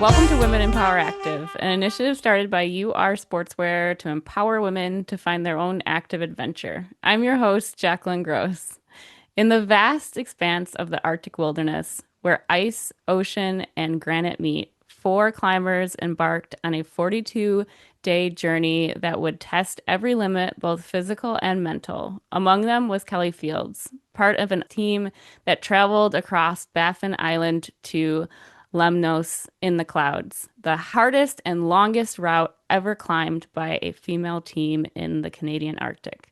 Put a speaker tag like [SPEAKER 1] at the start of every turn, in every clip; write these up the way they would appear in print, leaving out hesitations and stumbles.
[SPEAKER 1] Welcome to Women in Power Active, an initiative started by UR Sportswear to empower women to find their own active adventure. I'm your host, Jacalyn Gross. In the vast expanse of the Arctic wilderness, where ice, ocean, and granite meet, four climbers embarked on a 42-day journey that would test every limit, both physical and mental. Among them was Kelly Fields, part of a team that traveled across Baffin Island to Lemnos in the clouds, the hardest and longest route ever climbed by a female team in the Canadian Arctic.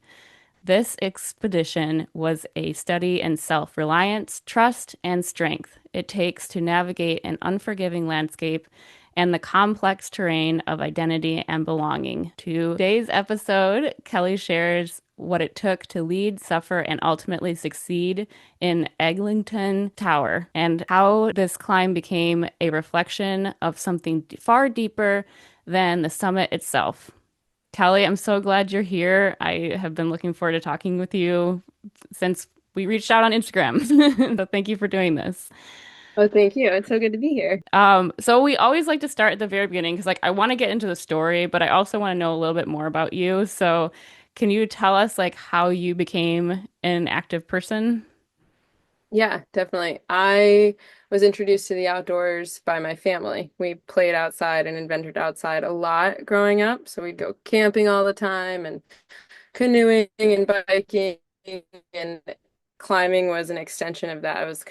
[SPEAKER 1] This expedition was a study in self-reliance, trust, and strength it takes to navigate an unforgiving landscape and the complex terrain of identity and belonging. Today's episode, Kelly shares what it took to lead, suffer, and ultimately succeed in Eglington Tower, and how this climb became a reflection of something far deeper than the summit itself. Kelly, I'm so glad you're here. I have been looking forward to talking with you since we reached out on Instagram. So thank you for doing this.
[SPEAKER 2] Oh, thank you. It's so good to be here.
[SPEAKER 1] So we always like to start at the very beginning because like I want to get into the story, but I also want to know a little bit more about you. So can you tell us like how you became an active person?
[SPEAKER 2] Yeah, definitely. I was introduced to the outdoors by my family. We played outside and adventured outside a lot growing up. So we'd go camping all the time and canoeing and biking, and climbing was an extension of that. It was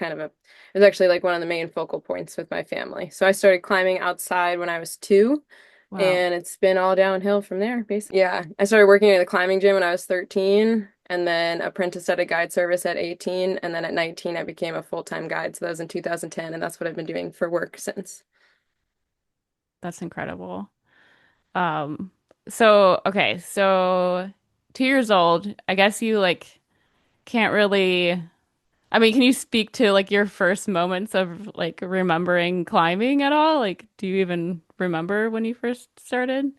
[SPEAKER 2] actually like one of the main focal points with my family. So I started climbing outside when I was 2,
[SPEAKER 1] Wow.
[SPEAKER 2] and it's been all downhill from there, basically. Yeah, I started working at the climbing gym when I was 13, and then apprenticed at a guide service at 18, and then at 19 I became a full-time guide. So that was in 2010, and that's what I've been doing for work since.
[SPEAKER 1] That's incredible. Um, so 2 years old, I guess you like can't really, I mean, can you speak to like your first moments of like remembering climbing at all? Like, do you even remember when you first started?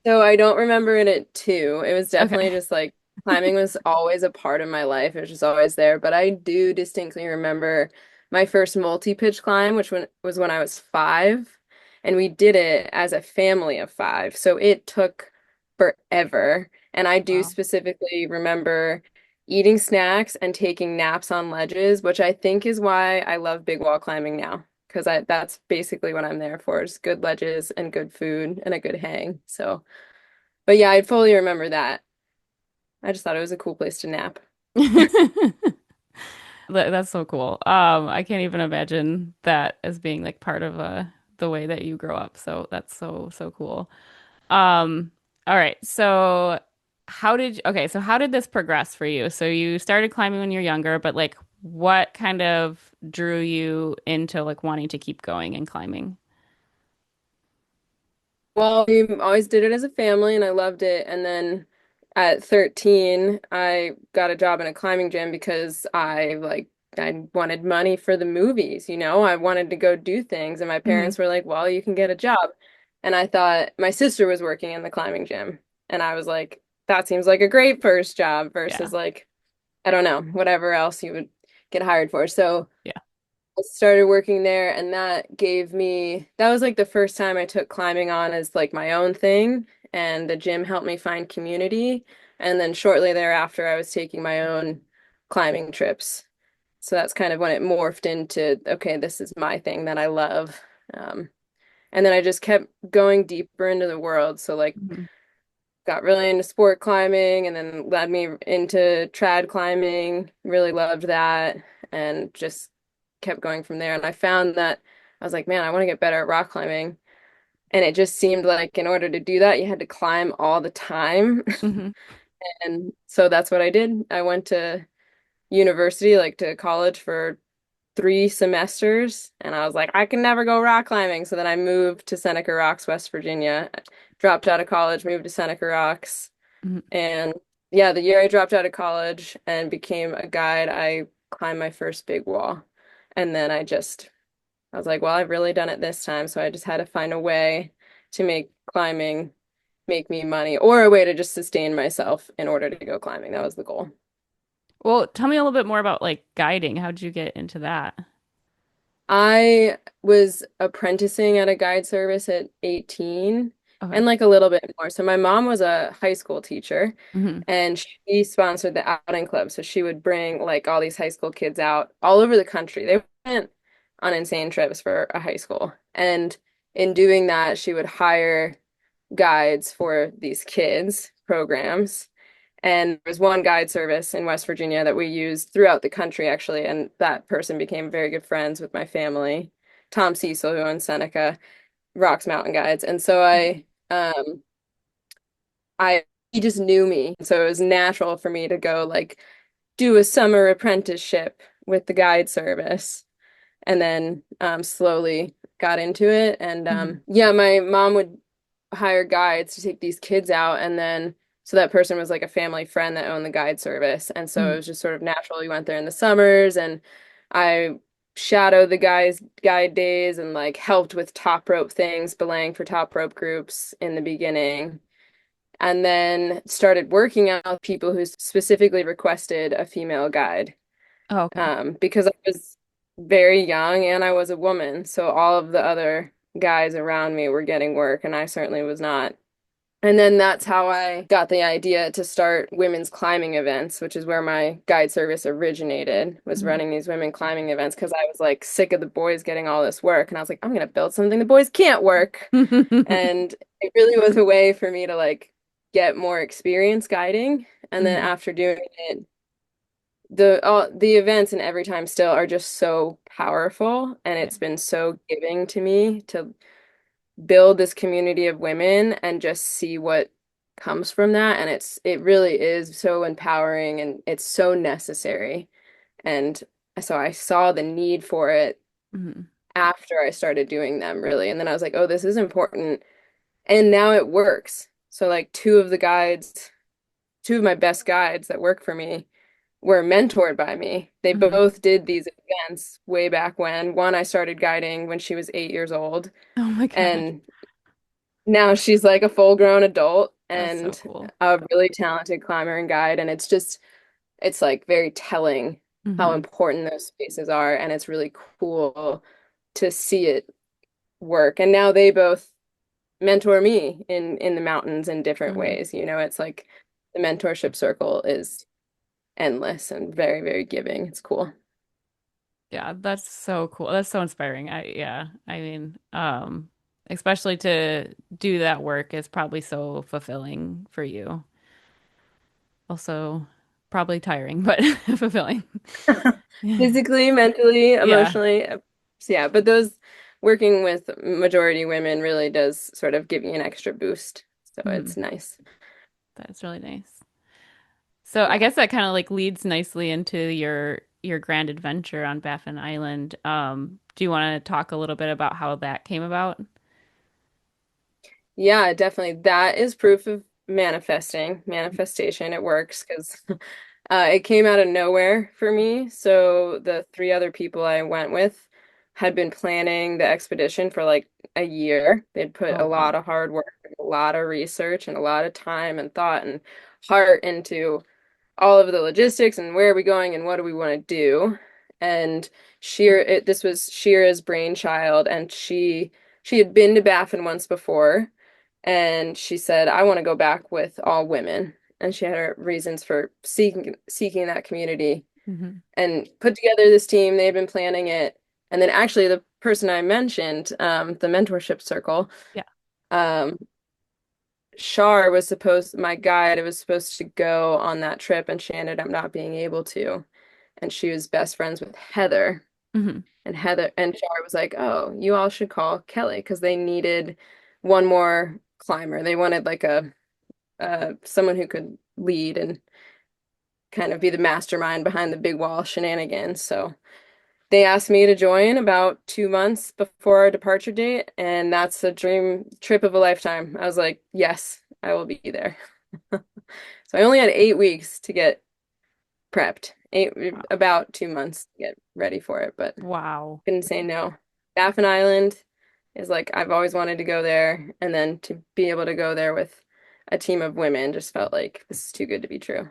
[SPEAKER 2] So I don't remember it at 2. It was definitely
[SPEAKER 1] Okay.
[SPEAKER 2] just like climbing was always a part of my life. It was just always there. But I do distinctly remember my first multi-pitch climb, was when I was 5. And we did it as a family of 5. So it took forever. And I do
[SPEAKER 1] Wow.
[SPEAKER 2] specifically remember eating snacks and taking naps on ledges, which I think is why I love big wall climbing now. Because that's basically what I'm there for, is good ledges and good food and a good hang. So but yeah, I fully remember that. I just thought it was a cool place to nap.
[SPEAKER 1] That's so cool. I can't even imagine that as being like part of the way that you grow up. So that's so cool. Um, all right. So how did this progress for you? So you started climbing when you're younger, but like what kind of drew you into like wanting to keep going and climbing?
[SPEAKER 2] Well, we always did it as a family and I loved it. And then at 13, I got a job in a climbing gym because I wanted money for the movies, you know? I wanted to go do things and my
[SPEAKER 1] Hmm.
[SPEAKER 2] parents were like, "Well, you can get a job." And I thought my sister was working in the climbing gym. And I was like, that seems like a great first job
[SPEAKER 1] Yeah.
[SPEAKER 2] versus like, I don't know, whatever else you would get hired for. So
[SPEAKER 1] Yeah.
[SPEAKER 2] I started working there, and that was like the first time I took climbing on as like my own thing, and the gym helped me find community. And then shortly thereafter, I was taking my own climbing trips. So that's kind of when it morphed into, okay, this is my thing that I love. Um, and then I just kept going deeper into the world. So like
[SPEAKER 1] Mhm.
[SPEAKER 2] got really into sport climbing and then led me into trad climbing. Really loved that and just kept going from there. And I found that I was like, man, I want to get better at rock climbing. And it just seemed like in order to do that, you had to climb all the time.
[SPEAKER 1] Mhm.
[SPEAKER 2] And so that's what I did. I went to university, like to college for 3 semesters, and I was like, I can never go rock climbing. So then I moved to Seneca Rocks, West Virginia, dropped out of college, moved to Seneca Rocks.
[SPEAKER 1] Mhm.
[SPEAKER 2] And yeah, the year I dropped out of college and became a guide, I climbed my first big wall. And then I was like, well, I've really done it this time. So I just had to find a way to make climbing make me money or a way to just sustain myself in order to go climbing. That was the goal.
[SPEAKER 1] Well, tell me a little bit more about like guiding. How did you get into that?
[SPEAKER 2] I was apprenticing at a guide service at 18
[SPEAKER 1] Okay.
[SPEAKER 2] and like a little bit more. So my mom was a high school teacher
[SPEAKER 1] Hmm.
[SPEAKER 2] and she sponsored the outing club. So she would bring like all these high school kids out all over the country. They went on insane trips for a high school. And in doing that, she would hire guides for these kids programs. And there was one guide service in West Virginia that we used throughout the country, actually. And that person became very good friends with my family. Tom Cecil, who owns Seneca, rocks mountain guides. And so he just knew me. So it was natural for me to go like do a summer apprenticeship with the guide service and then slowly got into it. And
[SPEAKER 1] Hmm.
[SPEAKER 2] yeah, my mom would hire guides to take these kids out, and then so that person was like a family friend that owned the guide service, and so it
[SPEAKER 1] Hmm.
[SPEAKER 2] was just sort of natural. We went there in the summers, and I shadowed the guys' guide days and like helped with top rope things, belaying for top rope groups in the beginning. And then started working out with people who specifically requested a female guide
[SPEAKER 1] Oh, okay.
[SPEAKER 2] because I was very young and I was a woman. So all of the other guys around me were getting work, and I certainly was not. And then that's how I got the idea to start women's climbing events, which is where my guide service originated, was
[SPEAKER 1] Hmm.
[SPEAKER 2] running these women climbing events because I was like sick of the boys getting all this work. And I was like, I'm gonna build something the boys can't work. And it really was a way for me to like get more experience guiding. And then
[SPEAKER 1] Hmm.
[SPEAKER 2] after doing it, the events and every time still are just so powerful, and
[SPEAKER 1] Yeah.
[SPEAKER 2] it's been so giving to me to build this community of women and just see what comes from that. And it really is so empowering and it's so necessary. And so I saw the need for it
[SPEAKER 1] Hmm.
[SPEAKER 2] after I started doing them, really. And then I was like, oh, this is important. And now it works. So like two of my best guides that work for me were mentored by me. They
[SPEAKER 1] Hmm.
[SPEAKER 2] both did these events way back when. One I started guiding when she was 8 years old,
[SPEAKER 1] Oh my God.
[SPEAKER 2] and now she's like a full-grown adult
[SPEAKER 1] That's so
[SPEAKER 2] and
[SPEAKER 1] cool.
[SPEAKER 2] a really talented climber and guide. And it's like very telling how
[SPEAKER 1] Hmm.
[SPEAKER 2] important those spaces are. And it's really cool to see it work. And now they both mentor me in the mountains in different
[SPEAKER 1] Hmm.
[SPEAKER 2] ways. It's like the mentorship circle is endless and very, very giving. It's cool.
[SPEAKER 1] Yeah, that's so cool. That's so inspiring. Yeah, I mean, especially to do that work is probably so fulfilling for you. Also, probably tiring, but fulfilling. Yeah.
[SPEAKER 2] Physically, mentally,
[SPEAKER 1] Yeah.
[SPEAKER 2] emotionally. So yeah, but those working with majority women really does sort of give you an extra boost. So
[SPEAKER 1] Mhm.
[SPEAKER 2] it's nice.
[SPEAKER 1] That's really nice. So I
[SPEAKER 2] Yeah.
[SPEAKER 1] guess that kind of like leads nicely into your grand adventure on Baffin Island. Do you want to talk a little bit about how that came about?
[SPEAKER 2] Yeah, definitely. That is proof of manifestation. It works because it came out of nowhere for me. So the three other people I went with had been planning the expedition for like a year. They'd put a
[SPEAKER 1] Oh,
[SPEAKER 2] lot
[SPEAKER 1] wow.
[SPEAKER 2] of hard work, a lot of research, and a lot of time and thought and heart into all of the logistics and where are we going and what do we want to do. And this was Shira's brainchild, and she had been to Baffin once before, and she said, I want to go back with all women. And she had her reasons for seeking that community
[SPEAKER 1] Hmm.
[SPEAKER 2] and put together this team. They had been planning it. And then actually the person I mentioned, the mentorship circle,
[SPEAKER 1] Yeah.
[SPEAKER 2] um, my guide, was supposed to go on that trip, and she ended up not being able to. And she was best friends with Heather.
[SPEAKER 1] Hmm.
[SPEAKER 2] And Shar was like, "Oh, you all should call Kelly because they needed one more climber. They wanted like a someone who could lead and kind of be the mastermind behind the big wall shenanigans." So they asked me to join about 2 months before our departure date, and that's a dream trip of a lifetime. I was like, "Yes, I will be there." So I only had 8 weeks to get prepped, about 2 months to get ready for it, but
[SPEAKER 1] Wow.
[SPEAKER 2] couldn't say no. Baffin Island is like I've always wanted to go there, and then to be able to go there with a team of women just felt like this is too good to be true.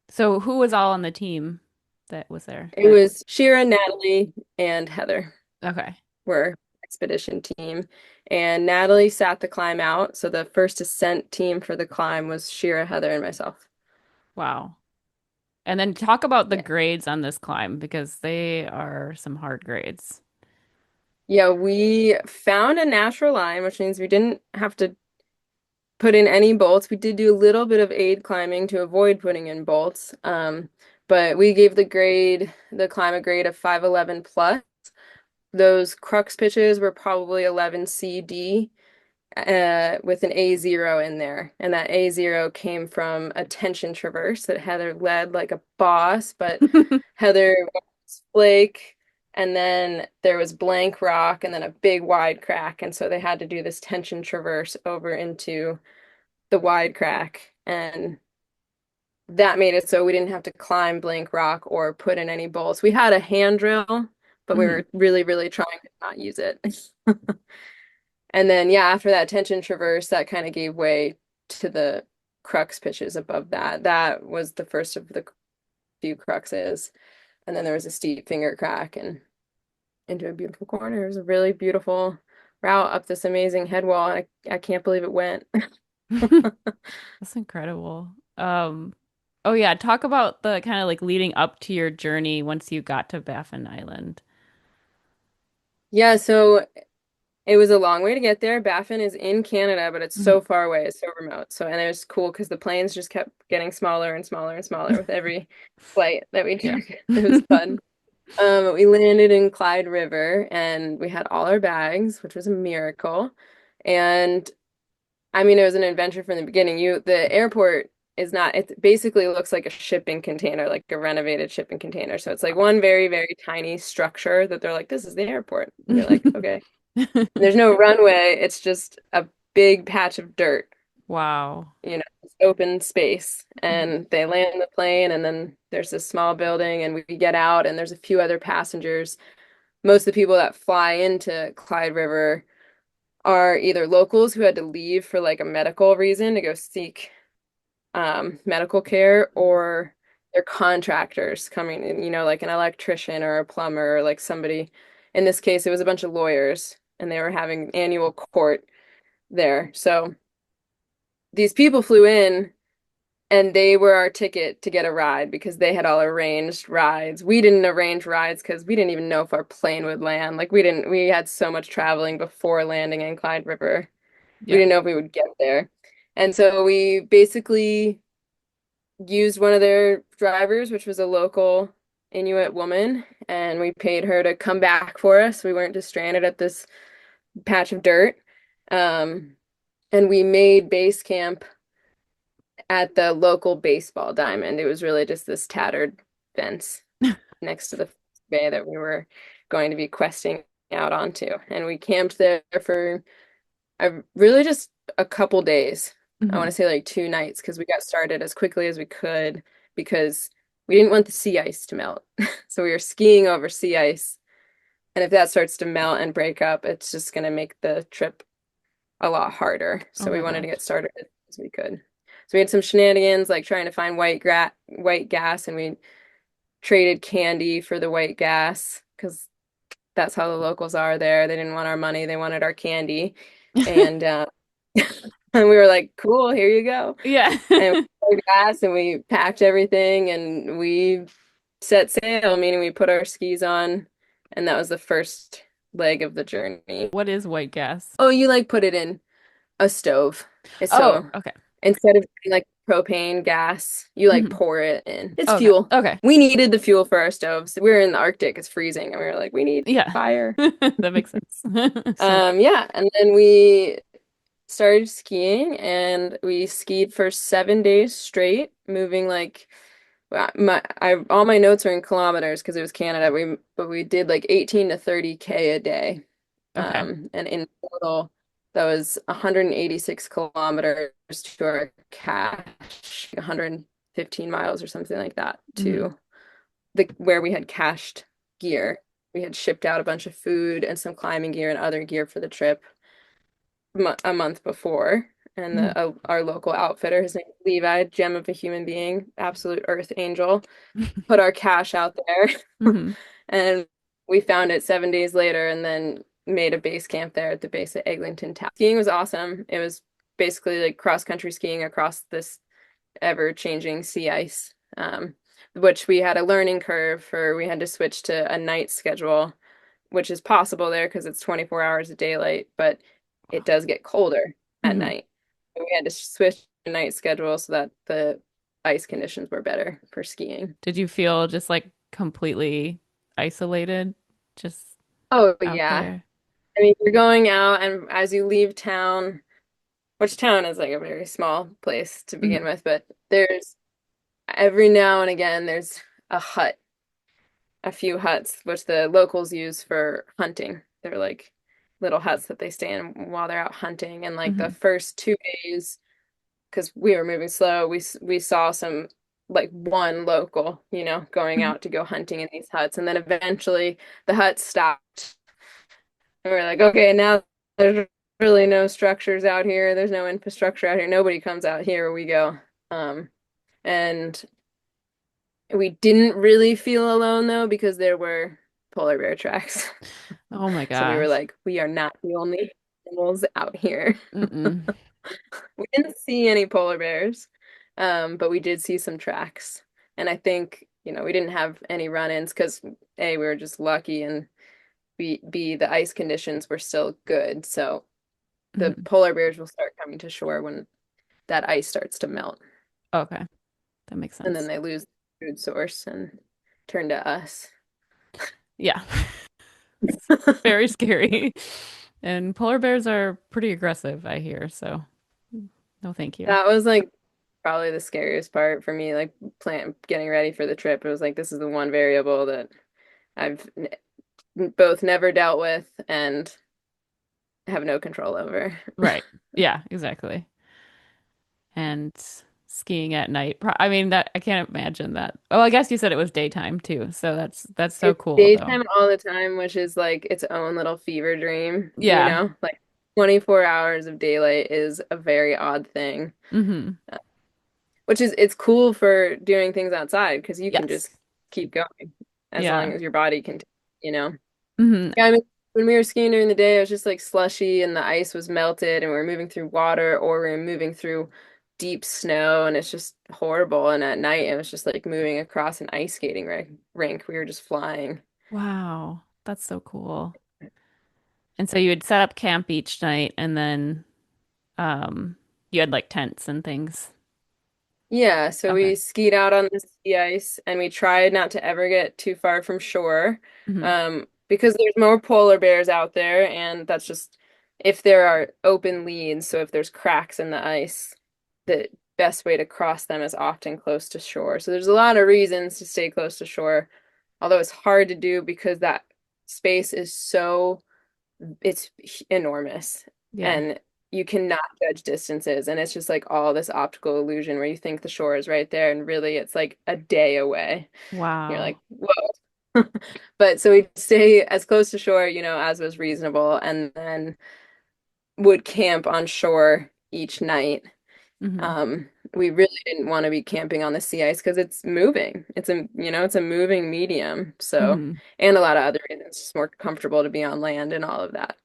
[SPEAKER 1] So who was all on the team? that was there?
[SPEAKER 2] It was Shira, Natalie, and Heather
[SPEAKER 1] Okay.
[SPEAKER 2] were expedition team. And Natalie sat the climb out. So the first ascent team for the climb was Shira, Heather, and myself.
[SPEAKER 1] Wow. And then talk about the
[SPEAKER 2] Yeah.
[SPEAKER 1] grades on this climb because they are some hard grades.
[SPEAKER 2] Yeah, we found a natural line, which means we didn't have to put in any bolts. We did do a little bit of aid climbing to avoid putting in bolts. But we gave the climb a grade of 511 plus. Those crux pitches were probably 11 CD with an A0 in there. And that A0 came from a tension traverse that Heather led like a boss, but Heather was flake, and then there was blank rock, and then a big wide crack. And so they had to do this tension traverse over into the wide crack. And that made it so we didn't have to climb blank rock or put in any bolts. We had a hand drill, but we
[SPEAKER 1] Mhm.
[SPEAKER 2] were really, really trying to not use it. And then, yeah, after that tension traverse, that kind of gave way to the crux pitches above that. That was the first of the few cruxes. And then there was a steep finger crack and into a beautiful corner. It was a really beautiful route up this amazing head wall. I can't believe it went.
[SPEAKER 1] That's incredible. Oh yeah, talk about the kind of like leading up to your journey once you got to Baffin Island.
[SPEAKER 2] Yeah, so it was a long way to get there. Baffin is in Canada, but it's
[SPEAKER 1] Mhm.
[SPEAKER 2] so far away. It's so remote. So, and it was cool because the planes just kept getting smaller and smaller and smaller with every flight that we
[SPEAKER 1] Yeah.
[SPEAKER 2] took. It was fun. We landed in Clyde River and we had all our bags, which was a miracle. And I mean, it was an adventure from the beginning. The airport is not, it basically looks like a shipping container, like a renovated shipping container. So it's like one very, very tiny structure that they're like, this is the airport. And you're like, okay. And there's no runway. It's just a big patch of dirt,
[SPEAKER 1] Wow.
[SPEAKER 2] it's open space.
[SPEAKER 1] Mhm.
[SPEAKER 2] And they land the plane, and then there's this small building, and we get out, and there's a few other passengers. Most of the people that fly into Clyde River are either locals who had to leave for like a medical reason to go seek medical care, or they're contractors coming in, like an electrician or a plumber or like somebody. In this case, it was a bunch of lawyers, and they were having annual court there. So these people flew in and they were our ticket to get a ride because they had all arranged rides. We didn't arrange rides because we didn't even know if our plane would land. Like we had so much traveling before landing in Clyde River. We
[SPEAKER 1] Yeah.
[SPEAKER 2] didn't know if we would get there. And so we basically used one of their drivers, which was a local Inuit woman, and we paid her to come back for us. We weren't just stranded at this patch of dirt. Um, and we made base camp at the local baseball diamond. It was really just this tattered fence next to the bay that we were going to be questing out onto. And we camped there for really just a couple days. I want
[SPEAKER 1] Mhm.
[SPEAKER 2] to say like 2 nights because we got started as quickly as we could because we didn't want the sea ice to melt. So we were skiing over sea ice. And if that starts to melt and break up, it's just going to make the trip a lot harder.
[SPEAKER 1] Oh
[SPEAKER 2] So we
[SPEAKER 1] my
[SPEAKER 2] wanted to
[SPEAKER 1] gosh.
[SPEAKER 2] get started as we could. So we had some shenanigans like trying to find white gas, and we traded candy for the white gas because that's how the locals are there. They didn't want our money, they wanted our candy. And and we were like, cool, here you go.
[SPEAKER 1] Yeah.
[SPEAKER 2] And we gas and we packed everything and we set sail, meaning we put our skis on, and that was the first leg of the journey.
[SPEAKER 1] What is white gas?
[SPEAKER 2] Oh, you like put it in a stove. And
[SPEAKER 1] Oh,
[SPEAKER 2] so
[SPEAKER 1] okay.
[SPEAKER 2] instead of putting, like propane gas, you like
[SPEAKER 1] Mhm.
[SPEAKER 2] pour it in. It's
[SPEAKER 1] Okay.
[SPEAKER 2] fuel.
[SPEAKER 1] Okay.
[SPEAKER 2] We needed the fuel for our stoves. We were in the Arctic, it's freezing, and we were like, we need
[SPEAKER 1] Yeah.
[SPEAKER 2] fire.
[SPEAKER 1] That makes sense. So,
[SPEAKER 2] Yeah, and then we started skiing and we skied for 7 days straight, moving like all my notes are in kilometers because it was Canada. But we did like 18 to 30K a day.
[SPEAKER 1] okay.
[SPEAKER 2] And in total, that was 186 kilometers to our cache, 115 miles or something like that
[SPEAKER 1] Mhm.
[SPEAKER 2] to the where we had cached gear. We had shipped out a bunch of food and some climbing gear and other gear for the trip a month before. and
[SPEAKER 1] Hmm.
[SPEAKER 2] our local outfitter, his name is Levi, gem of a human being, absolute earth angel, put our cash out there,
[SPEAKER 1] Hmm.
[SPEAKER 2] and we found it 7 days later, and then made a base camp there at the base of Eglington Tower. Skiing was awesome. It was basically like cross country skiing across this ever-changing sea ice, which we had a learning curve for. We had to switch to a night schedule, which is possible there because it's 24 hours of daylight, but it does get colder at
[SPEAKER 1] Hmm.
[SPEAKER 2] night. So we had to switch to night schedule so that the ice conditions were better for skiing.
[SPEAKER 1] Did you feel just like completely isolated just
[SPEAKER 2] Oh,
[SPEAKER 1] out
[SPEAKER 2] yeah.
[SPEAKER 1] there?
[SPEAKER 2] I mean, you're going out, and as you leave town, which town is like a very small place to begin
[SPEAKER 1] Hmm.
[SPEAKER 2] with, but there's every now and again, there's a hut, a few huts, which the locals use for hunting. They're like little huts that they stay in while they're out hunting. And like the
[SPEAKER 1] Hmm.
[SPEAKER 2] first 2 days, because we were moving slow, we saw some like one local, going
[SPEAKER 1] Hmm.
[SPEAKER 2] out to go hunting in these huts. And then eventually the huts stopped. And we're like, okay, now there's really no structures out here. There's no infrastructure out here. Nobody comes out here. We go. And we didn't really feel alone though because there were polar bear tracks.
[SPEAKER 1] Oh my
[SPEAKER 2] So we were
[SPEAKER 1] gosh.
[SPEAKER 2] like, we are not the only animals out here.
[SPEAKER 1] Mm-mm.
[SPEAKER 2] We didn't see any polar bears, but we did see some tracks. And I think, we didn't have any run-ins because A, we were just lucky, and B, the ice conditions were still good. So the
[SPEAKER 1] Hmm.
[SPEAKER 2] polar bears will start coming to shore when that ice starts to melt.
[SPEAKER 1] Okay, that makes
[SPEAKER 2] And then
[SPEAKER 1] sense.
[SPEAKER 2] they lose the food source and turn to us.
[SPEAKER 1] Yeah, it's very scary. And polar bears are pretty aggressive, I hear, so no thank you.
[SPEAKER 2] That was like probably the scariest part for me, like getting ready for the trip. It was like this is the one variable that I've both never dealt with and have no control over.
[SPEAKER 1] Right. Yeah, exactly. And skiing at night. I mean that I can't imagine that. Oh, I guess you said it was daytime too. So that's so
[SPEAKER 2] It's
[SPEAKER 1] cool though.
[SPEAKER 2] daytime all the time, which is like its own little fever dream,
[SPEAKER 1] Yeah.
[SPEAKER 2] Like 24 hours of daylight is a very odd thing.
[SPEAKER 1] Hmm.
[SPEAKER 2] Which is it's cool for doing things outside because you can
[SPEAKER 1] Yes.
[SPEAKER 2] just keep going as long
[SPEAKER 1] Yeah.
[SPEAKER 2] as your body can, you know.
[SPEAKER 1] Hmm.
[SPEAKER 2] Yeah, I mean, when we were skiing during the day, it was just like slushy and the ice was melted and we were moving through water or we were moving through deep snow and it's just horrible. And at night, it was just like moving across an ice skating rink. We were just flying.
[SPEAKER 1] Wow. That's so cool. And so you would set up camp each night and then um you had like tents and things.
[SPEAKER 2] Yeah, so
[SPEAKER 1] Okay.
[SPEAKER 2] we skied out on the sea ice and we tried not to ever get too far from shore,
[SPEAKER 1] Hmm.
[SPEAKER 2] because there's more polar bears out there, and that's just if there are open leads, so if there's cracks in the ice, the best way to cross them is often close to shore. So there's a lot of reasons to stay close to shore, although it's hard to do because that space is it's enormous
[SPEAKER 1] Yeah.
[SPEAKER 2] and you cannot judge distances, and it's just like all this optical illusion where you think the shore is right there and really it's like a day away. You're
[SPEAKER 1] Wow.
[SPEAKER 2] like, whoa. But so we stay as close to shore, as was reasonable, and then would camp on shore each night.
[SPEAKER 1] Hmm.
[SPEAKER 2] We really didn't want to be camping on the sea ice because it's moving. It's a moving medium. So,
[SPEAKER 1] Hmm.
[SPEAKER 2] and a lot of other reasons, it's just more comfortable to be on land and all of that.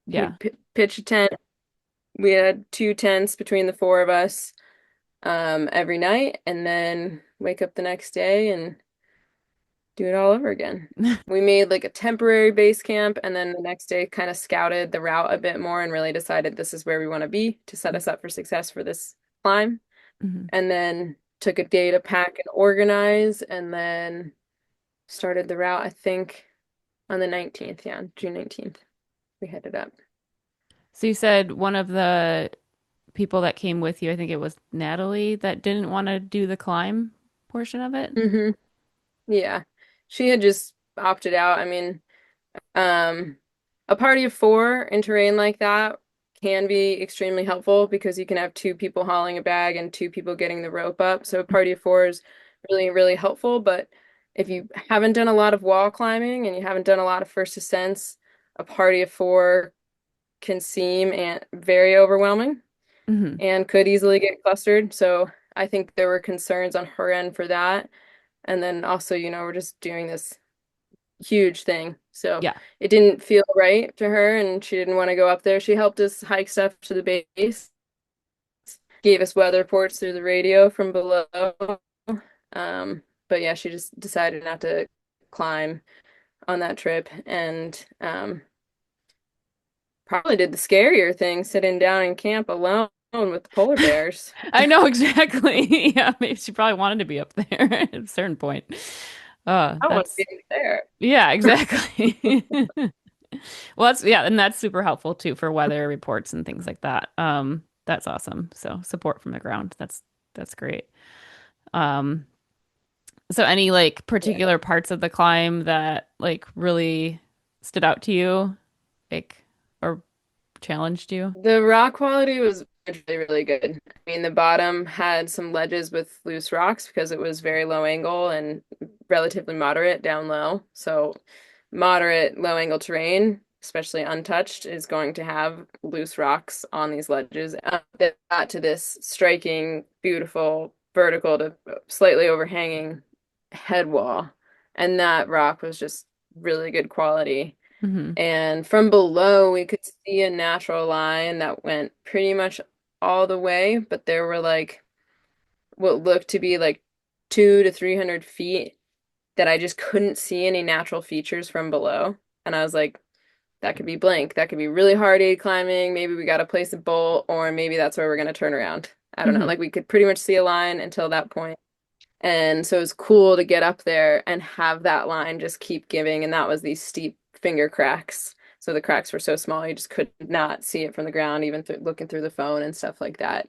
[SPEAKER 2] We
[SPEAKER 1] Yeah.
[SPEAKER 2] pitch a tent. We had two tents between the four of us, every night, and then wake up the next day and do it all over again. We made like a temporary base camp, and then the next day kind of scouted the route a bit more and really decided this is where we want to be to set us up for success for this climb.
[SPEAKER 1] Hmm.
[SPEAKER 2] And then took a day to pack and organize, and then started the route, I think, on the 19th. Yeah, June 19th. We headed up.
[SPEAKER 1] So you said one of the people that came with you, I think it was Natalie, that didn't want to do the climb portion of it.
[SPEAKER 2] Hmm. Yeah. She had just opted out. I mean, Um, a party of four in terrain like that can be extremely helpful because you can have two people hauling a bag and two people getting the rope up. So a party of four is really, really helpful. But if you haven't done a lot of wall climbing and you haven't done a lot of first ascents, a party of four can seem very overwhelming.
[SPEAKER 1] Hmm.
[SPEAKER 2] and could easily get clustered. So I think there were concerns on her end for that. And then also, we're just doing this huge thing. So
[SPEAKER 1] Yeah.
[SPEAKER 2] it didn't feel right to her and she didn't want to go up there. She helped us hike stuff to the base, gave us weather reports through the radio from below. But yeah, she just decided not to climb on that trip and probably did the scarier thing, sitting down in camp alone with the polar bears.
[SPEAKER 1] I know exactly. Yeah, maybe she probably wanted to be up there at a certain point.
[SPEAKER 2] I want to
[SPEAKER 1] That's
[SPEAKER 2] be there.
[SPEAKER 1] yeah, exactly. Well, that's yeah, and that's super helpful too for weather reports and things like that. That's awesome. So support from the ground. That's great. Um, so any like
[SPEAKER 2] Yeah.
[SPEAKER 1] particular parts of the climb that like really stood out to you, like or challenged you?
[SPEAKER 2] The rock quality was really, really good. I mean, the bottom had some ledges with loose rocks because it was very low angle and relatively moderate down low. So, moderate low angle terrain, especially untouched, is going to have loose rocks on these ledges. That got to this striking, beautiful, vertical to slightly overhanging head wall. And that rock was just really good quality.
[SPEAKER 1] Hmm.
[SPEAKER 2] And from below, we could see a natural line that went pretty much all the way, but there were like what looked to be like 200 to 300 feet that I just couldn't see any natural features from below. And I was like, that could be blank. That could be really hardy climbing. Maybe we got to place a bolt, or maybe that's where we're going to turn around. I don't know.
[SPEAKER 1] Hmm.
[SPEAKER 2] Like we could pretty much see a line until that point. And so it was cool to get up there and have that line just keep giving. And that was these steep finger cracks. So the cracks were so small, you just could not see it from the ground, even th looking through the phone and stuff like that.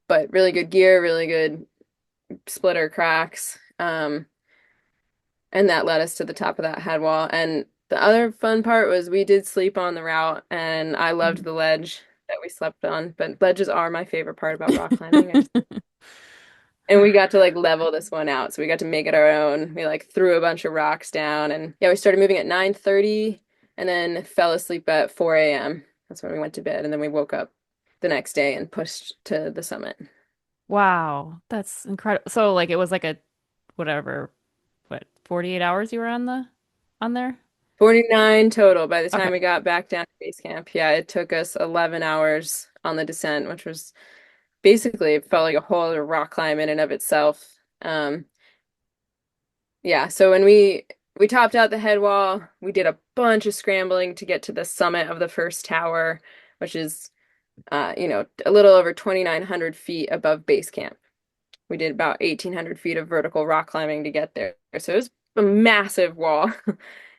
[SPEAKER 2] But really good gear, really good splitter cracks. And that led us to the top of that head wall. And the other fun part was we did sleep on the route, and I loved the ledge that we slept on. But ledges are my favorite part about rock climbing. And we got to like level this one out. So we got to make it our own. We like threw a bunch of rocks down and yeah, we started moving at 9:30 and then fell asleep at 4 a.m. That's when we went to bed. And then we woke up the next day and pushed to the summit.
[SPEAKER 1] Wow, that's incredible. So like it was like a whatever, what, 48 hours you were on there?
[SPEAKER 2] 49 total by the
[SPEAKER 1] Okay.
[SPEAKER 2] time we got back down to base camp. Yeah, it took us 11 hours on the descent, which was basically it felt like a whole other rock climb in and of itself. Yeah, so when we topped out the head wall, we did a bunch of scrambling to get to the summit of the first tower, which is a little over 2,900 feet above base camp. We did about 1,800 feet of vertical rock climbing to get there. So it was a massive wall.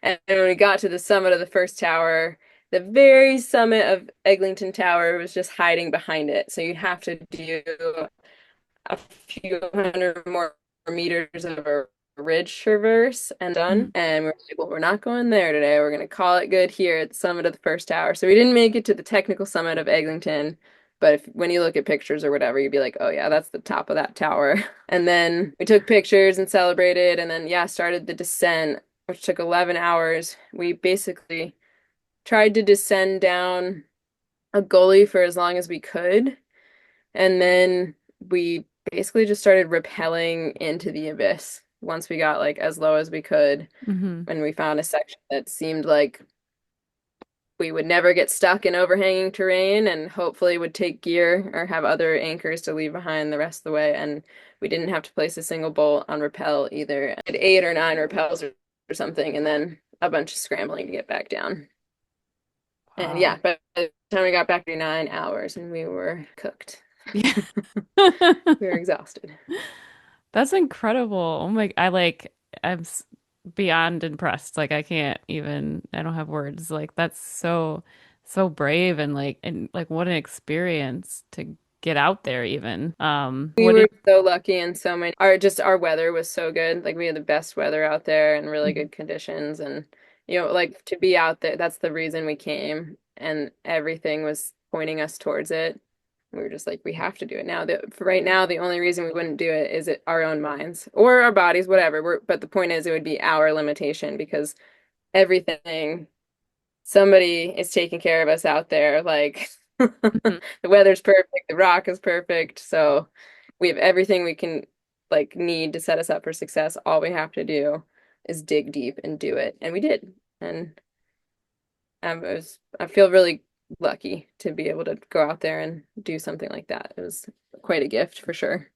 [SPEAKER 2] And when we got to the summit of the first tower, the very summit of Eglington Tower was just hiding behind it. So you have to do a few hundred more meters of a ridge traverse and done.
[SPEAKER 1] Mhm.
[SPEAKER 2] And we're like, well, we're not going there today. We're going to call it good here at the summit of the first tower. So we didn't make it to the technical summit of Eglington. But if when you look at pictures or whatever, you'd be like, oh yeah, that's the top of that tower. And then we took pictures and celebrated, and then yeah, started the descent, which took 11 hours. We basically tried to descend down a gully for as long as we could. And then we basically just started rappelling into the abyss once we got like as low as we could.
[SPEAKER 1] Hmm.
[SPEAKER 2] And we found a section that seemed like we would never get stuck in overhanging terrain and hopefully would take gear or have other anchors to leave behind the rest of the way. And we didn't have to place a single bolt on rappel either. I had 8 or 9 rappels or something, and then a bunch of scrambling to get back down. And
[SPEAKER 1] Wow.
[SPEAKER 2] yeah, by the time we got back to 9 hours and we were cooked.
[SPEAKER 1] Yeah.
[SPEAKER 2] We were exhausted.
[SPEAKER 1] That's incredible. Oh my, I'm beyond impressed. Like I can't even, I don't have words. Like that's so brave and like what an experience to get out there even.
[SPEAKER 2] We
[SPEAKER 1] What
[SPEAKER 2] were
[SPEAKER 1] did
[SPEAKER 2] so lucky and so many our weather was so good. Like we had the best weather out there and really
[SPEAKER 1] Mhm.
[SPEAKER 2] good conditions and like to be out there, that's the reason we came and everything was pointing us towards it. We were just like, we have to do it now. For right now, the only reason we wouldn't do it is our own minds or our bodies, whatever. But the point is, it would be our limitation because everything, somebody is taking care of us out there. Like
[SPEAKER 1] Mhm.
[SPEAKER 2] The weather's perfect, the rock is perfect, so we have everything we can like need to set us up for success. All we have to do is dig deep and do it, and we did. And I feel really lucky to be able to go out there and do something like that. It was quite a gift for sure.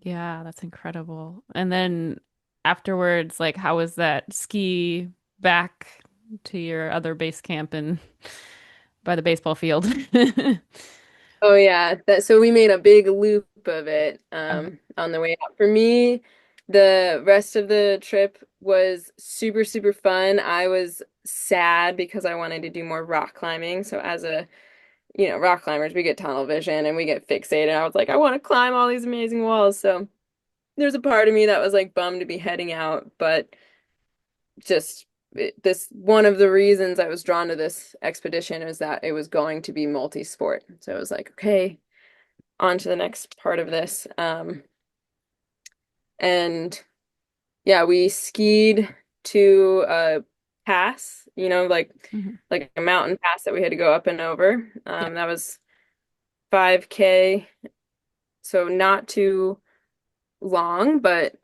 [SPEAKER 1] Yeah, that's incredible. And then afterwards, like, how was that ski back to your other base camp and by the baseball field?
[SPEAKER 2] Oh yeah, that so we made a big loop of it
[SPEAKER 1] Okay.
[SPEAKER 2] on the way out. For me, the rest of the trip was super super fun. I was sad because I wanted to do more rock climbing. So as a, rock climbers, we get tunnel vision and we get fixated. I was like, I want to climb all these amazing walls. So there's a part of me that was like bummed to be heading out, but just this one of the reasons I was drawn to this expedition is that it was going to be multi-sport. So it was like, okay, on to the next part of this. And yeah, we skied to a pass,
[SPEAKER 1] Hmm.
[SPEAKER 2] like a mountain pass that we had to go up and over.
[SPEAKER 1] Yeah.
[SPEAKER 2] That was 5K, so not too long, but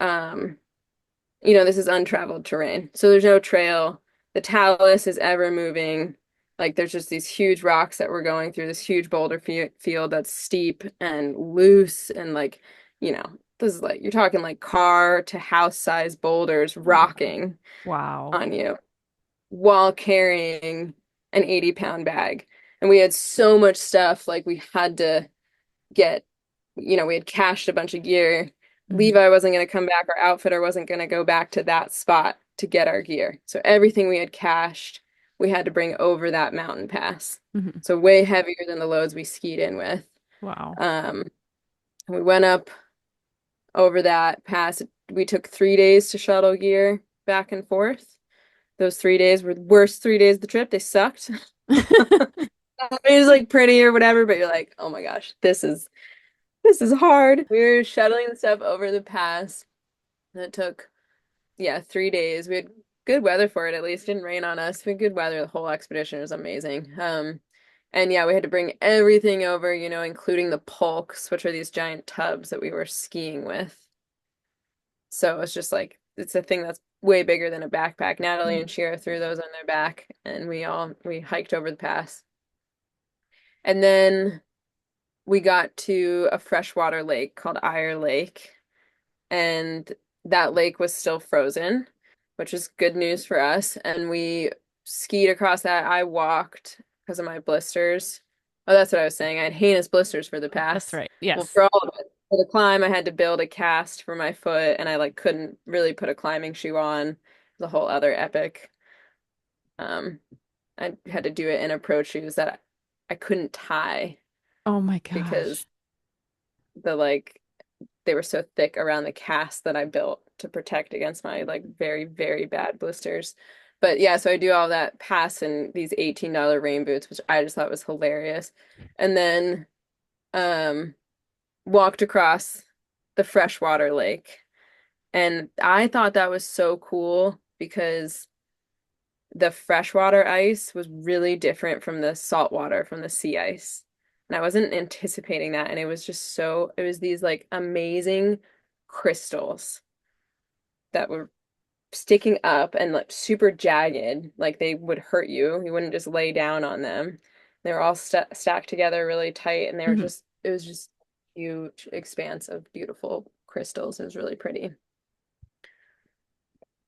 [SPEAKER 2] this is untraveled terrain. So there's no trail. The talus is ever moving. Like there's just these huge rocks that we're going through, this huge boulder field that's steep and loose and like, you know, this is like you're talking like car to house size boulders
[SPEAKER 1] Yeah.
[SPEAKER 2] rocking
[SPEAKER 1] Wow.
[SPEAKER 2] on you while carrying an 80-pound bag. And we had so much stuff, like we had to get, we had cached a bunch of gear.
[SPEAKER 1] Hmm.
[SPEAKER 2] Levi wasn't going to come back. Our outfitter wasn't going to go back to that spot to get our gear. So everything we had cached, we had to bring over that mountain pass.
[SPEAKER 1] Hmm.
[SPEAKER 2] So way heavier than the loads we skied in with.
[SPEAKER 1] Wow.
[SPEAKER 2] Um, we went up over that pass. We took 3 days to shuttle gear back and forth. Those 3 days were the worst 3 days of the trip. They sucked. It was like pretty or whatever, but you're like, oh my gosh, this is hard. We were shuttling the stuff over the pass. And it took, yeah, 3 days. We had good weather for it, at least. It didn't rain on us. We had good weather. The whole expedition was amazing. And yeah, we had to bring everything over, including the pulks, which are these giant tubs that we were skiing with. So it's just like it's a thing that's way bigger than a backpack. Natalie and Shira threw those on their back, and we hiked over the pass. And then we got to a freshwater lake called Eyre Lake, and that lake was still frozen, which is good news for us. And we skied across that. I walked because of my blisters. Oh, that's what I was saying. I had heinous blisters for the
[SPEAKER 1] That's
[SPEAKER 2] pass.
[SPEAKER 1] right.
[SPEAKER 2] Well,
[SPEAKER 1] Yes.
[SPEAKER 2] for all of it. For the climb, I had to build a cast for my foot, and I like couldn't really put a climbing shoe on. The whole other epic. Um, I had to do it in a pro shoes that I couldn't tie
[SPEAKER 1] Oh my
[SPEAKER 2] because
[SPEAKER 1] gosh.
[SPEAKER 2] the like they were so thick around the cast that I built to protect against my like very, very bad blisters. But yeah, so I do all that pass in these $18 rain boots, which I just thought was hilarious. And then um walked across the freshwater lake. And I thought that was so cool because the freshwater ice was really different from the saltwater, from the sea ice. And I wasn't anticipating that. And it was these like amazing crystals that were sticking up and like super jagged, like they would hurt you. You wouldn't just lay down on them. They were all stacked together really tight, and
[SPEAKER 1] Mhm.
[SPEAKER 2] it was just huge expanse of beautiful crystals. It was really pretty.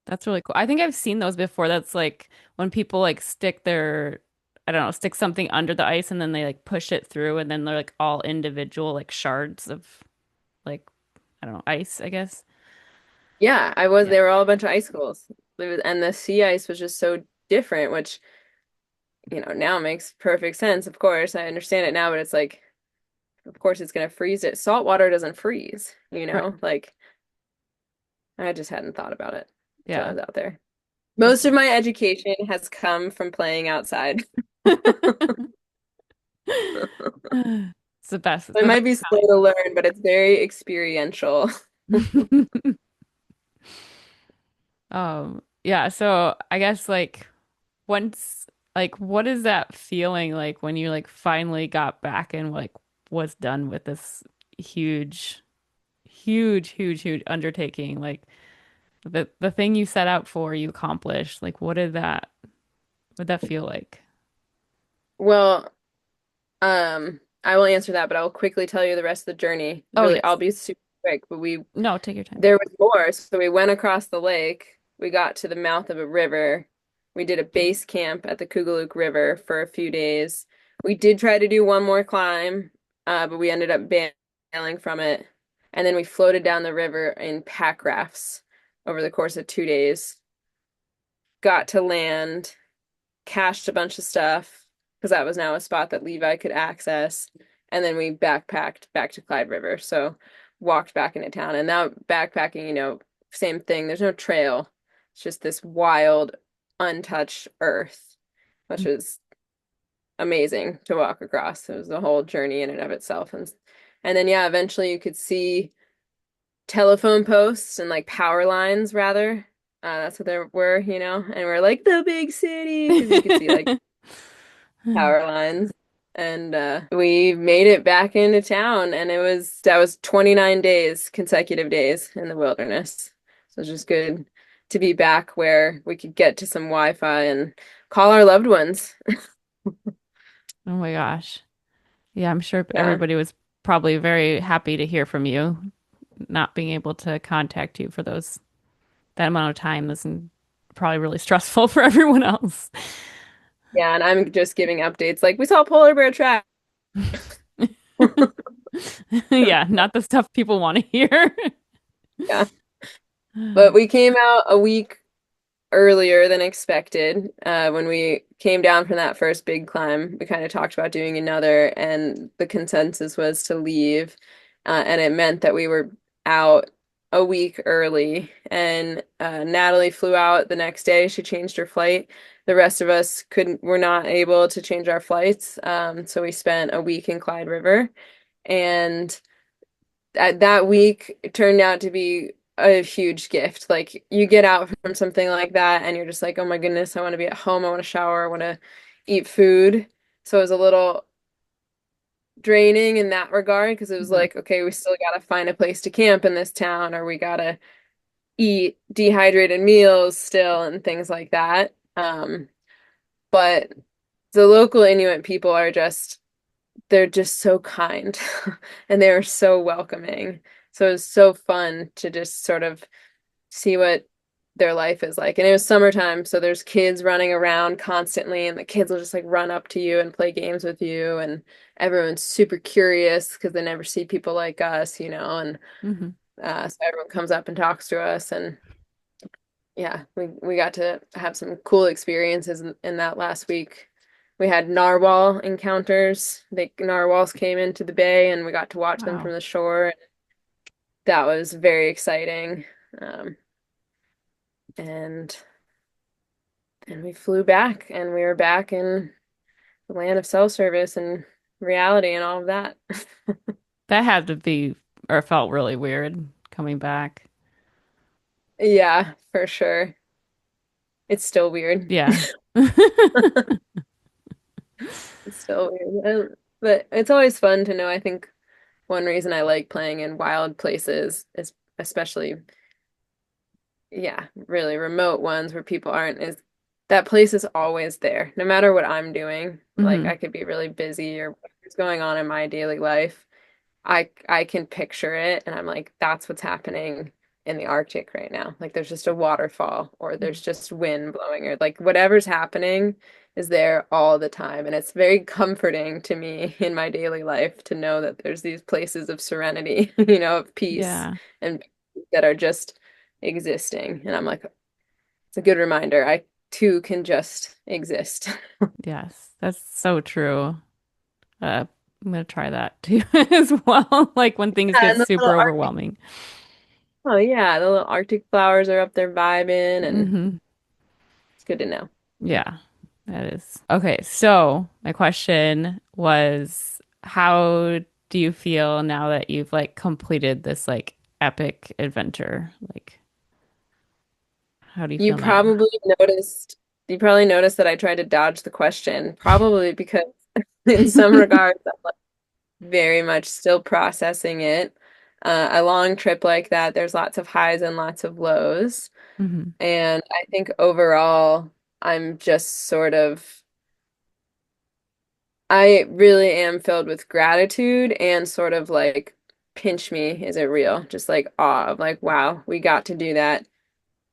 [SPEAKER 1] That's really cool. I think I've seen those before. That's like when people like stick their, I don't know, stick something under the ice and then they like push it through and then they're like all individual like shards of like, I don't know, ice, I guess.
[SPEAKER 2] Yeah,
[SPEAKER 1] Yeah.
[SPEAKER 2] they were all a bunch of icicles. And the sea ice was just so different, which, now makes perfect sense. Of course, I understand it now, but it's like, of course it's gonna freeze it. Salt water doesn't freeze,
[SPEAKER 1] Right.
[SPEAKER 2] Like I just hadn't thought about it until I
[SPEAKER 1] Yeah.
[SPEAKER 2] was out there.
[SPEAKER 1] That's
[SPEAKER 2] Most of my education has come from playing outside.
[SPEAKER 1] it's the best. It's
[SPEAKER 2] I
[SPEAKER 1] the
[SPEAKER 2] might be slow to learn, but it's very experiential.
[SPEAKER 1] best. Yeah, so I guess like once Like, what is that feeling like when you like finally got back and like was done with this huge, huge undertaking? Like the thing you set out for, you accomplished. Like, what did that feel like?
[SPEAKER 2] Well, I will answer that, but I will quickly tell you the rest of the journey.
[SPEAKER 1] Oh,
[SPEAKER 2] Really, I'll
[SPEAKER 1] yes.
[SPEAKER 2] be super quick, but we
[SPEAKER 1] No, take your time.
[SPEAKER 2] there was more. So we went across the lake. We got to the mouth of a river. We did a base camp at the Kugeluk River for a few days. We did try to do one more climb, but we ended up bailing from it. And then we floated down the river in pack rafts over the course of 2 days. Got to land, cached a bunch of stuff because that was now a spot that Levi could access. And then we backpacked back to Clyde River. So walked back into town. And now backpacking, same thing. There's no trail. It's just this wild, untouched earth, which was amazing to walk across. It was the whole journey in and of itself. And then yeah, eventually you could see telephone posts and like power lines rather. That's what there were, and we're like the big city because you could see like power lines. And we made it back into town, and that was 29 days, consecutive days in the wilderness. So it was just good to be back where we could get to some Wi-Fi and call our loved ones.
[SPEAKER 1] Oh my gosh. Yeah, I'm sure
[SPEAKER 2] Yeah.
[SPEAKER 1] everybody was probably very happy to hear from you. Not being able to contact you for that amount of time is probably really stressful for everyone else.
[SPEAKER 2] Yeah, and I'm just giving updates like we saw polar bear tracks.
[SPEAKER 1] Yeah, not the stuff people want to hear.
[SPEAKER 2] Yeah. But we came out a week earlier than expected. When we came down from that first big climb, we kind of talked about doing another, and the consensus was to leave. And it meant that we were out a week early. And Natalie flew out the next day. She changed her flight. The rest of us were not able to change our flights. So we spent a week in Clyde River. And that week it turned out to be a huge gift. Like you get out from something like that and you're just like, oh my goodness, I want to be at home. I want to shower. I want to eat food. So it was a little draining in that regard because it was
[SPEAKER 1] Mhm.
[SPEAKER 2] like, okay, we still got to find a place to camp in this town or we got to eat dehydrated meals still and things like that. But the local Inuit people they're just so kind and they were so welcoming. So it was so fun to just sort of see what their life is like. And it was summertime, so there's kids running around constantly, and the kids will just like run up to you and play games with you. And everyone's super curious because they never see people like us, and
[SPEAKER 1] Mhm.
[SPEAKER 2] so everyone comes up and talks to us. And yeah, we got to have some cool experiences in that last week. We had narwhal encounters. Narwhals came into the bay and we got to watch them
[SPEAKER 1] Wow.
[SPEAKER 2] from the shore. That was very exciting. Um, and and we flew back and we were back in the land of cell service and reality and all of that.
[SPEAKER 1] That had to be or felt really weird coming back.
[SPEAKER 2] Yeah, for sure. It's still weird.
[SPEAKER 1] Yeah.
[SPEAKER 2] It's still weird. But it's always fun to know. I think one reason I like playing in wild places is especially, yeah, really remote ones where people aren't is that place is always there. No matter what I'm doing, like
[SPEAKER 1] Hmm.
[SPEAKER 2] I could be really busy or whatever's going on in my daily life. I can picture it and I'm like, that's what's happening in the Arctic right now. Like there's just a waterfall or there's just wind blowing or like whatever's happening is there all the time. And it's very comforting to me in my daily life to know that there's these places of serenity, of peace
[SPEAKER 1] Yeah.
[SPEAKER 2] and that are just existing. And I'm like, it's a good reminder. I too can just exist.
[SPEAKER 1] Yes. That's so true. I'm gonna try that too as well. Like when things
[SPEAKER 2] Yeah,
[SPEAKER 1] get
[SPEAKER 2] and the
[SPEAKER 1] super
[SPEAKER 2] little
[SPEAKER 1] overwhelming.
[SPEAKER 2] oh yeah, the little Arctic flowers are up there vibing and
[SPEAKER 1] Hmm.
[SPEAKER 2] it's good to know.
[SPEAKER 1] Yeah, that is. Okay, so my question was, how do you feel now that you've like completed this like epic adventure? Like, how do you
[SPEAKER 2] You
[SPEAKER 1] feel now?
[SPEAKER 2] probably noticed you probably noticed that I tried to dodge the question, probably because in some regards I'm like very much still processing it. A long trip like that, there's lots of highs and lots of lows.
[SPEAKER 1] Hmm.
[SPEAKER 2] And I think overall, I'm just sort of, I really am filled with gratitude and sort of like, pinch me, is it real? Just like awe of like, wow, we got to do that.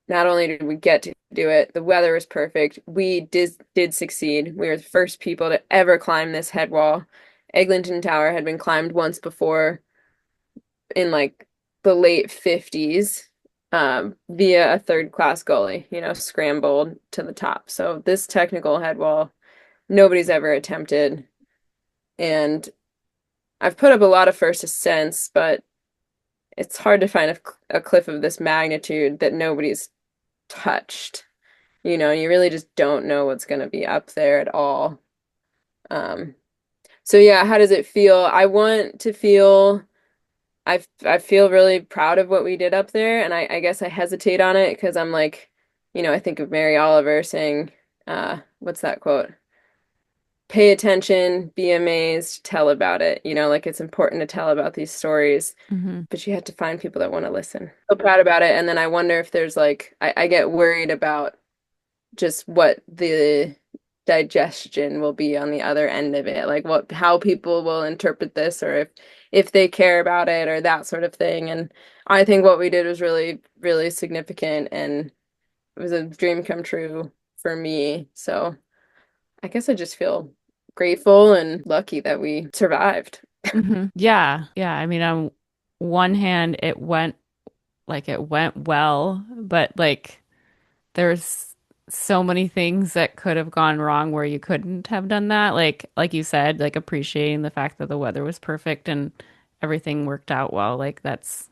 [SPEAKER 2] Not only did we get to do it, the weather was perfect. We did succeed. We were the first people to ever climb this head wall. Eglington Tower had been climbed once before in like the late 50s, via a third class goalie, scrambled to the top. So this technical head wall, nobody's ever attempted. And I've put up a lot of first ascents, but it's hard to find a cliff of this magnitude that nobody's touched. You really just don't know what's going to be up there at all. Um, so yeah, how does it feel? I want to feel I feel really proud of what we did up there, and I guess I hesitate on it because I'm like, I think of Mary Oliver saying, what's that quote? Pay attention, be amazed, tell about it. Like it's important to tell about these stories,
[SPEAKER 1] Hmm.
[SPEAKER 2] but you have to find people that want to listen. So proud about it, and then I wonder if there's like I get worried about just what the digestion will be on the other end of it, like what how people will interpret this or if they care about it or that sort of thing. And I think what we did was really, really significant and it was a dream come true for me. So I guess I just feel grateful and lucky that we survived.
[SPEAKER 1] Hmm. Yeah. Yeah. I mean, on one hand, it went well, but like there's so many things that could have gone wrong where you couldn't have done that. Like you said, like appreciating the fact that the weather was perfect and everything worked out well. Like that's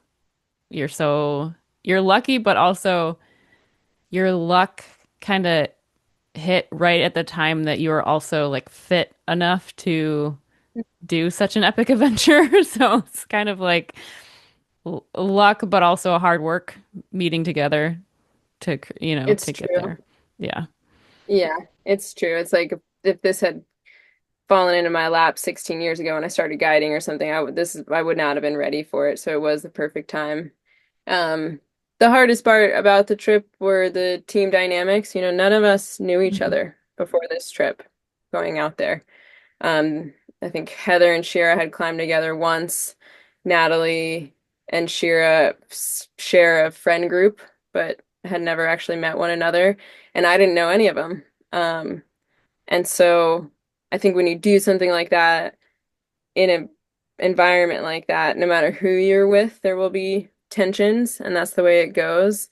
[SPEAKER 1] you're so you're lucky, but also your luck kind of hit right at the time that you were also like fit enough to do such an epic adventure. So it's kind of like luck, but also hard work meeting together to,
[SPEAKER 2] It's
[SPEAKER 1] to get
[SPEAKER 2] true.
[SPEAKER 1] there. Yeah.
[SPEAKER 2] Yeah, it's true. It's like if this had fallen into my lap 16 years ago when I started guiding or something, I would not have been ready for it. So it was the perfect time. Um, the hardest part about the trip were the team dynamics. None of us knew each
[SPEAKER 1] Hmm.
[SPEAKER 2] other before this trip going out there. I think Heather and Shira had climbed together once. Natalie and Shira share a friend group, but had never actually met one another. And I didn't know any of them. Um, and so I think when you do something like that in an environment like that, no matter who you're with, there will be tensions, and that's the way it goes.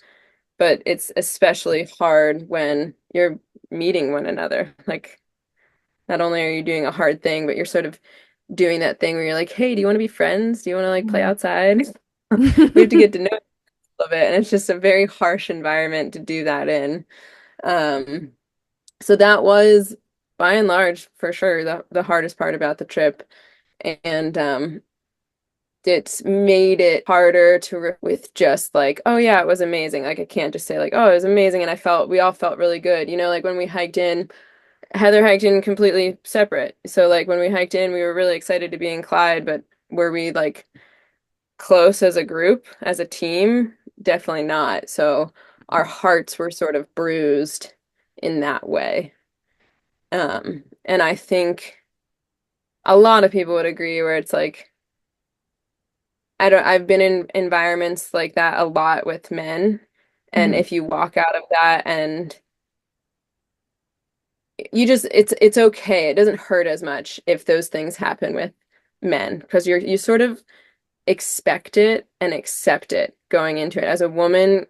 [SPEAKER 2] But it's especially hard when you're meeting one another. Like, not only are you doing a hard thing, but you're sort of doing that thing where you're like, hey, do you want to be friends? Do you want to like play
[SPEAKER 1] Hmm.
[SPEAKER 2] outside? We have to get to know a little bit, and it's just a very harsh environment to do that in. Um, so that was by and large for sure the hardest part about the trip. And it's made it harder to with just like, oh yeah, it was amazing. Like I can't just say like, oh, it was amazing and we all felt really good. Like when we hiked in, Heather hiked in completely separate. So like when we hiked in, we were really excited to be in Clyde, but were we like close as a group, as a team? Definitely not. So our hearts were sort of bruised in that way. And I think a lot of people would agree where it's like I've been in environments like that a lot with men. And
[SPEAKER 1] Hmm.
[SPEAKER 2] if you walk out of that and it's okay. It doesn't hurt as much if those things happen with men because you sort of expect it and accept it going into it. As a woman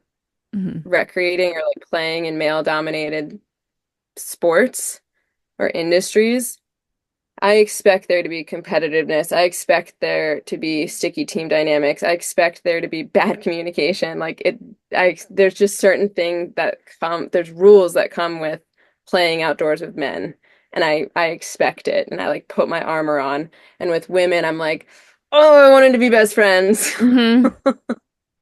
[SPEAKER 1] Hmm.
[SPEAKER 2] recreating or like playing in male dominated sports or industries, I expect there to be competitiveness. I expect there to be sticky team dynamics. I expect there to be bad communication. There's just certain things there's rules that come with playing outdoors with men. And I expect it. And I like put my armor on. And with women, I'm like, oh, I wanted to be best friends.
[SPEAKER 1] Hmm.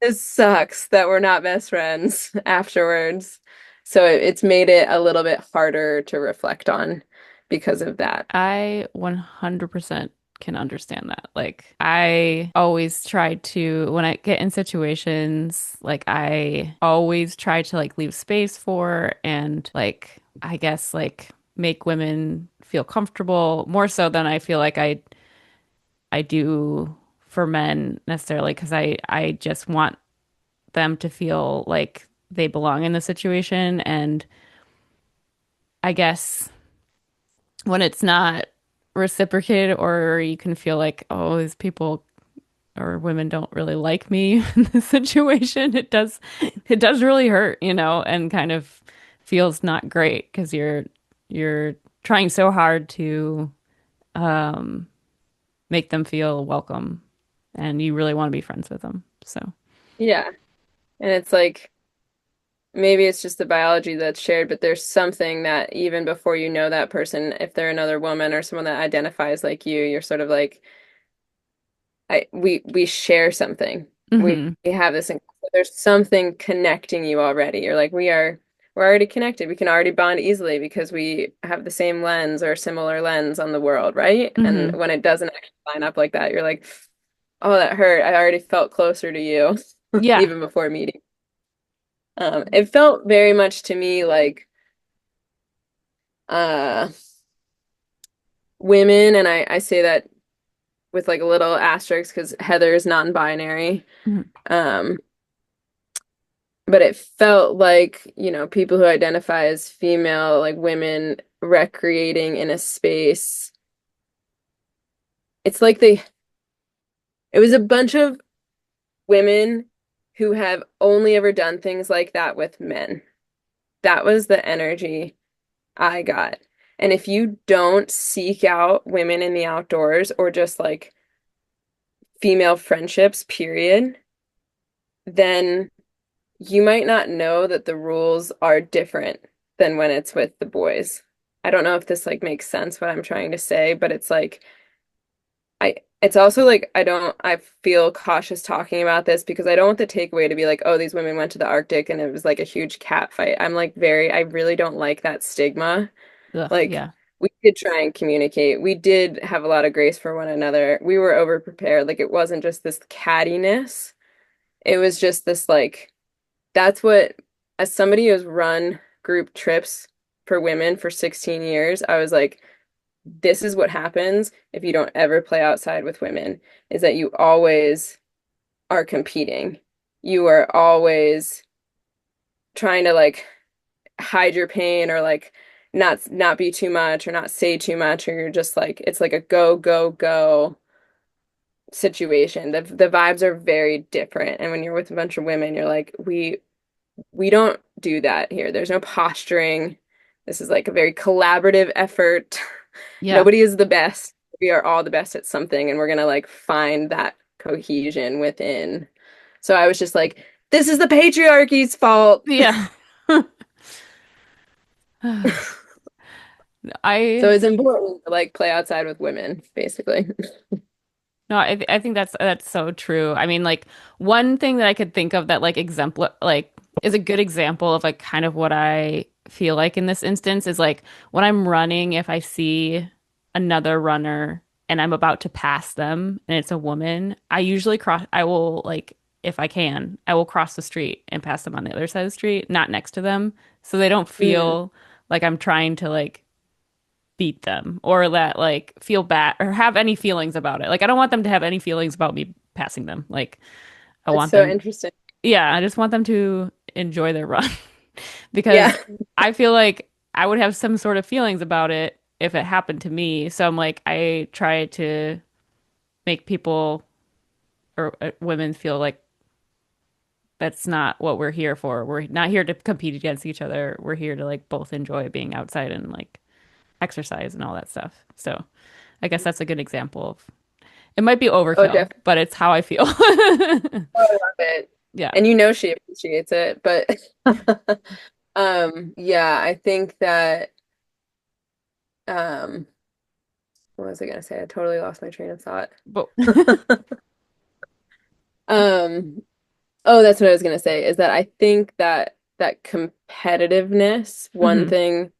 [SPEAKER 2] This sucks that we're not best friends afterwards. So it's made it a little bit harder to reflect on because of that.
[SPEAKER 1] I 100% can understand that. Like, I always try to, when I get in situations, like, I always try to, like, leave space for and, like, I guess, like, make women feel comfortable more so than I feel like I do for men necessarily, because I just want them to feel like they belong in the situation. And I guess when it's not reciprocated, or you can feel like, oh, these people or women don't really like me in this situation, it does really hurt, and kind of feels not great because you're trying so hard to um make them feel welcome and you really want to be friends with them. So,
[SPEAKER 2] Yeah. And it's like maybe it's just the biology that's shared, but there's something that even before you know that person, if they're another woman or someone that identifies like you're sort of like we share something.
[SPEAKER 1] hmm
[SPEAKER 2] We have this there's something connecting you already. You're like we're already connected. We can already bond easily because we have the same lens or similar lens on the world, right? And
[SPEAKER 1] hmm
[SPEAKER 2] when it doesn't actually line up like that, you're like, "Oh, that hurt. I already felt closer to you
[SPEAKER 1] Yeah.
[SPEAKER 2] even before meeting." It felt very much to me like uh women, and I say that with like a little asterisk because Heather is non-binary.
[SPEAKER 1] Mhm.
[SPEAKER 2] Um, but it felt like, people who identify as female, like women recreating in a space. It's like it was a bunch of women who have only ever done things like that with men. That was the energy I got. And if you don't seek out women in the outdoors or just like female friendships, period, then you might not know that the rules are different than when it's with the boys. I don't know if this like makes sense what I'm trying to say, but it's like it's also like I feel cautious talking about this because I don't want the takeaway to be like, oh, these women went to the Arctic and it was like a huge cat fight. I'm like I really don't like that stigma.
[SPEAKER 1] Ugh,
[SPEAKER 2] Like
[SPEAKER 1] yeah.
[SPEAKER 2] we did try and communicate. We did have a lot of grace for one another. We were over prepared. Like it wasn't just this cattiness. It was just this like that's what, as somebody who's run group trips for women for 16 years, I was like, this is what happens if you don't ever play outside with women, is that you always are competing. You are always trying to like hide your pain or like not be too much or not say too much, or you're just like it's like a go, go, go situation. The vibes are very different. And when you're with a bunch of women, you're like, we don't do that here. There's no posturing. This is like a very collaborative effort.
[SPEAKER 1] Yeah.
[SPEAKER 2] Nobody is the best. We are all the best at something, and we're gonna like find that cohesion within. So I was just like, this is the patriarchy's fault.
[SPEAKER 1] Yeah.
[SPEAKER 2] So
[SPEAKER 1] I
[SPEAKER 2] it's important to like play outside with women, basically.
[SPEAKER 1] No, I think that's so true. I mean, like one thing that I could think of that like is a good example of like kind of what I feel like in this instance is like when I'm running, if I see another runner and I'm about to pass them and it's a woman, I will like if I can, I will cross the street and pass them on the other side of the street, not next to them, so they don't
[SPEAKER 2] Mm.
[SPEAKER 1] feel like I'm trying to like beat them or that like feel bad or have any feelings about it. Like I don't want them to have any feelings about me passing them. Like I
[SPEAKER 2] That's
[SPEAKER 1] want
[SPEAKER 2] so
[SPEAKER 1] them,
[SPEAKER 2] interesting.
[SPEAKER 1] yeah, I just want them to enjoy their run because
[SPEAKER 2] Yeah.
[SPEAKER 1] I feel like I would have some sort of feelings about it if it happened to me. So I'm like I try to make people or women feel like that's not what we're here for. We're not here to compete against each other. We're here to like both enjoy being outside and like exercise and all that stuff. So I guess that's a good example of it might be
[SPEAKER 2] Oh,
[SPEAKER 1] overkill,
[SPEAKER 2] definitely.
[SPEAKER 1] but it's how I feel.
[SPEAKER 2] Oh, I love it.
[SPEAKER 1] Yeah.
[SPEAKER 2] And she appreciates it, but yeah, I think that um what was I gonna say? I totally lost my train of thought.
[SPEAKER 1] But
[SPEAKER 2] Um, oh, that's what I was gonna say, is that I think that that competitiveness, one
[SPEAKER 1] Hmm.
[SPEAKER 2] thing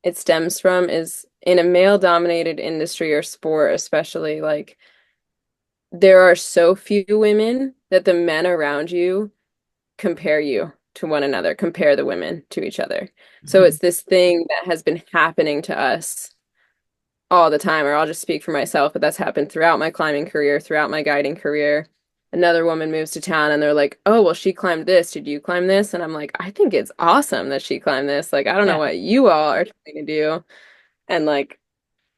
[SPEAKER 2] it stems from is in a male-dominated industry or sport, especially, like there are so few women that the men around you compare you to one another, compare the women to each other. So
[SPEAKER 1] Hmm.
[SPEAKER 2] it's this thing that has been happening to us all the time, or I'll just speak for myself, but that's happened throughout my climbing career, throughout my guiding career. Another woman moves to town and they're like, "Oh, well, she climbed this. Did you climb this?" And I'm like, "I think it's awesome that she climbed this. Like, I don't know
[SPEAKER 1] Yeah.
[SPEAKER 2] what you all are trying to do." And like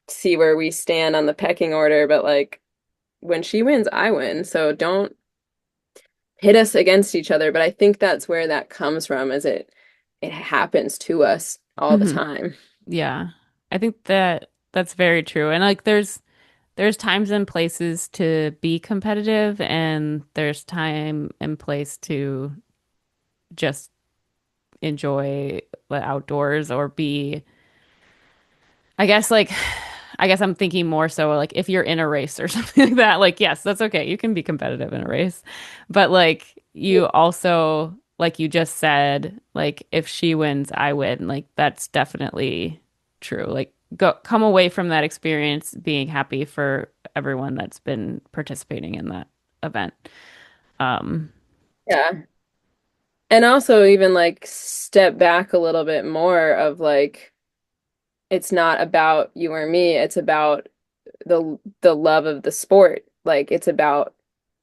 [SPEAKER 2] see where we stand on the pecking order, but like when she wins, I win. So don't pit us against each other. But I think that's where that comes from, is it happens to us all the
[SPEAKER 1] Hmm.
[SPEAKER 2] time.
[SPEAKER 1] Yeah. I think that that's very true. And like there's times and places to be competitive and there's time and place to just enjoy the outdoors or be I guess I'm thinking more so like if you're in a race or something like that, like yes, that's okay. You can be competitive in a race. But like you also like you just said, like if she wins, I win. Like that's definitely true. Like go come away from that experience being happy for everyone that's been participating in that event. Um,
[SPEAKER 2] Yeah. And also even like step back a little bit more of like it's not about you or me, it's about the love of the sport. Like it's about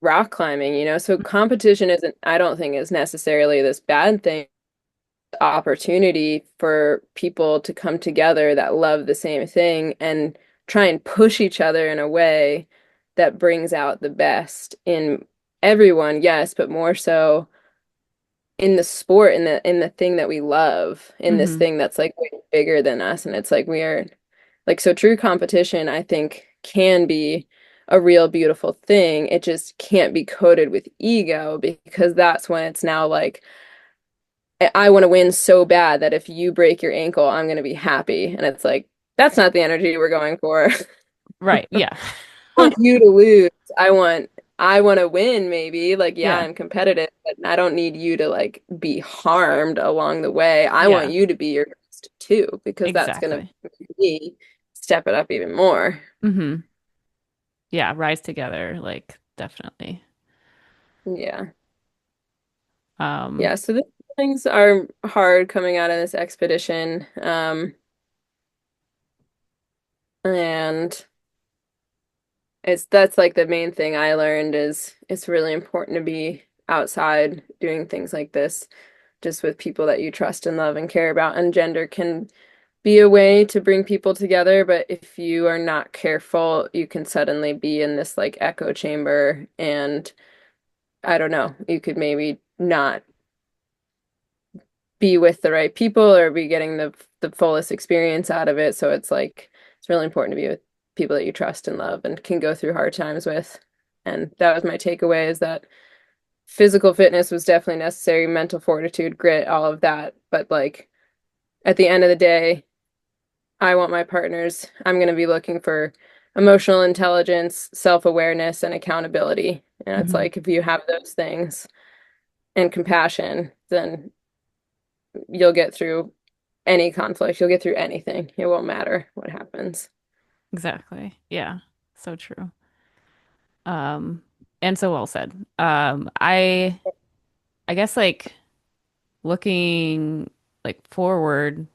[SPEAKER 2] rock climbing, you know? So competition isn't, I don't think is necessarily this bad thing. Opportunity for people to come together that love the same thing and try and push each other in a way that brings out the best in everyone, yes, but more so in the sport, in the thing that we love, in this
[SPEAKER 1] hmm.
[SPEAKER 2] thing that's like way bigger than us. And it's like we are like so true competition, I think, can be a real beautiful thing. It just can't be coated with ego because that's when it's now like I want to win so bad that if you break your ankle, I'm going to be happy. And it's like, that's not the energy we're going for.
[SPEAKER 1] Right. Yeah.
[SPEAKER 2] I want you to lose. I want to win maybe. Like, yeah,
[SPEAKER 1] Yeah.
[SPEAKER 2] I'm competitive, but I don't need you to like be harmed along the way. I want
[SPEAKER 1] Yeah.
[SPEAKER 2] you to be your best too, because that's going to
[SPEAKER 1] Exactly.
[SPEAKER 2] make me step it up even more.
[SPEAKER 1] Hmm. Yeah, rise together, like definitely.
[SPEAKER 2] Yeah.
[SPEAKER 1] Um,
[SPEAKER 2] Yeah. So the things are hard coming out of this expedition. And it's that's like the main thing I learned is it's really important to be outside doing things like this, just with people that you trust and love and care about. And gender can be a way to bring people together, but if you are not careful, you can suddenly be in this like echo chamber and I don't know, you could maybe not be with the right people or be getting the fullest experience out of it. So it's like it's really important to be with people that you trust and love and can go through hard times with. And that was my takeaway is that physical fitness was definitely necessary, mental fortitude, grit, all of that. But like at the end of the day, I want my partners, I'm going to be looking for emotional intelligence, self-awareness, and accountability. And it's
[SPEAKER 1] mhm,
[SPEAKER 2] like if you have those things and compassion, then you'll get through any conflict. You'll get through anything. It won't matter what happens.
[SPEAKER 1] exactly. Yeah. So true. Um, and so well said. I guess like looking like forward,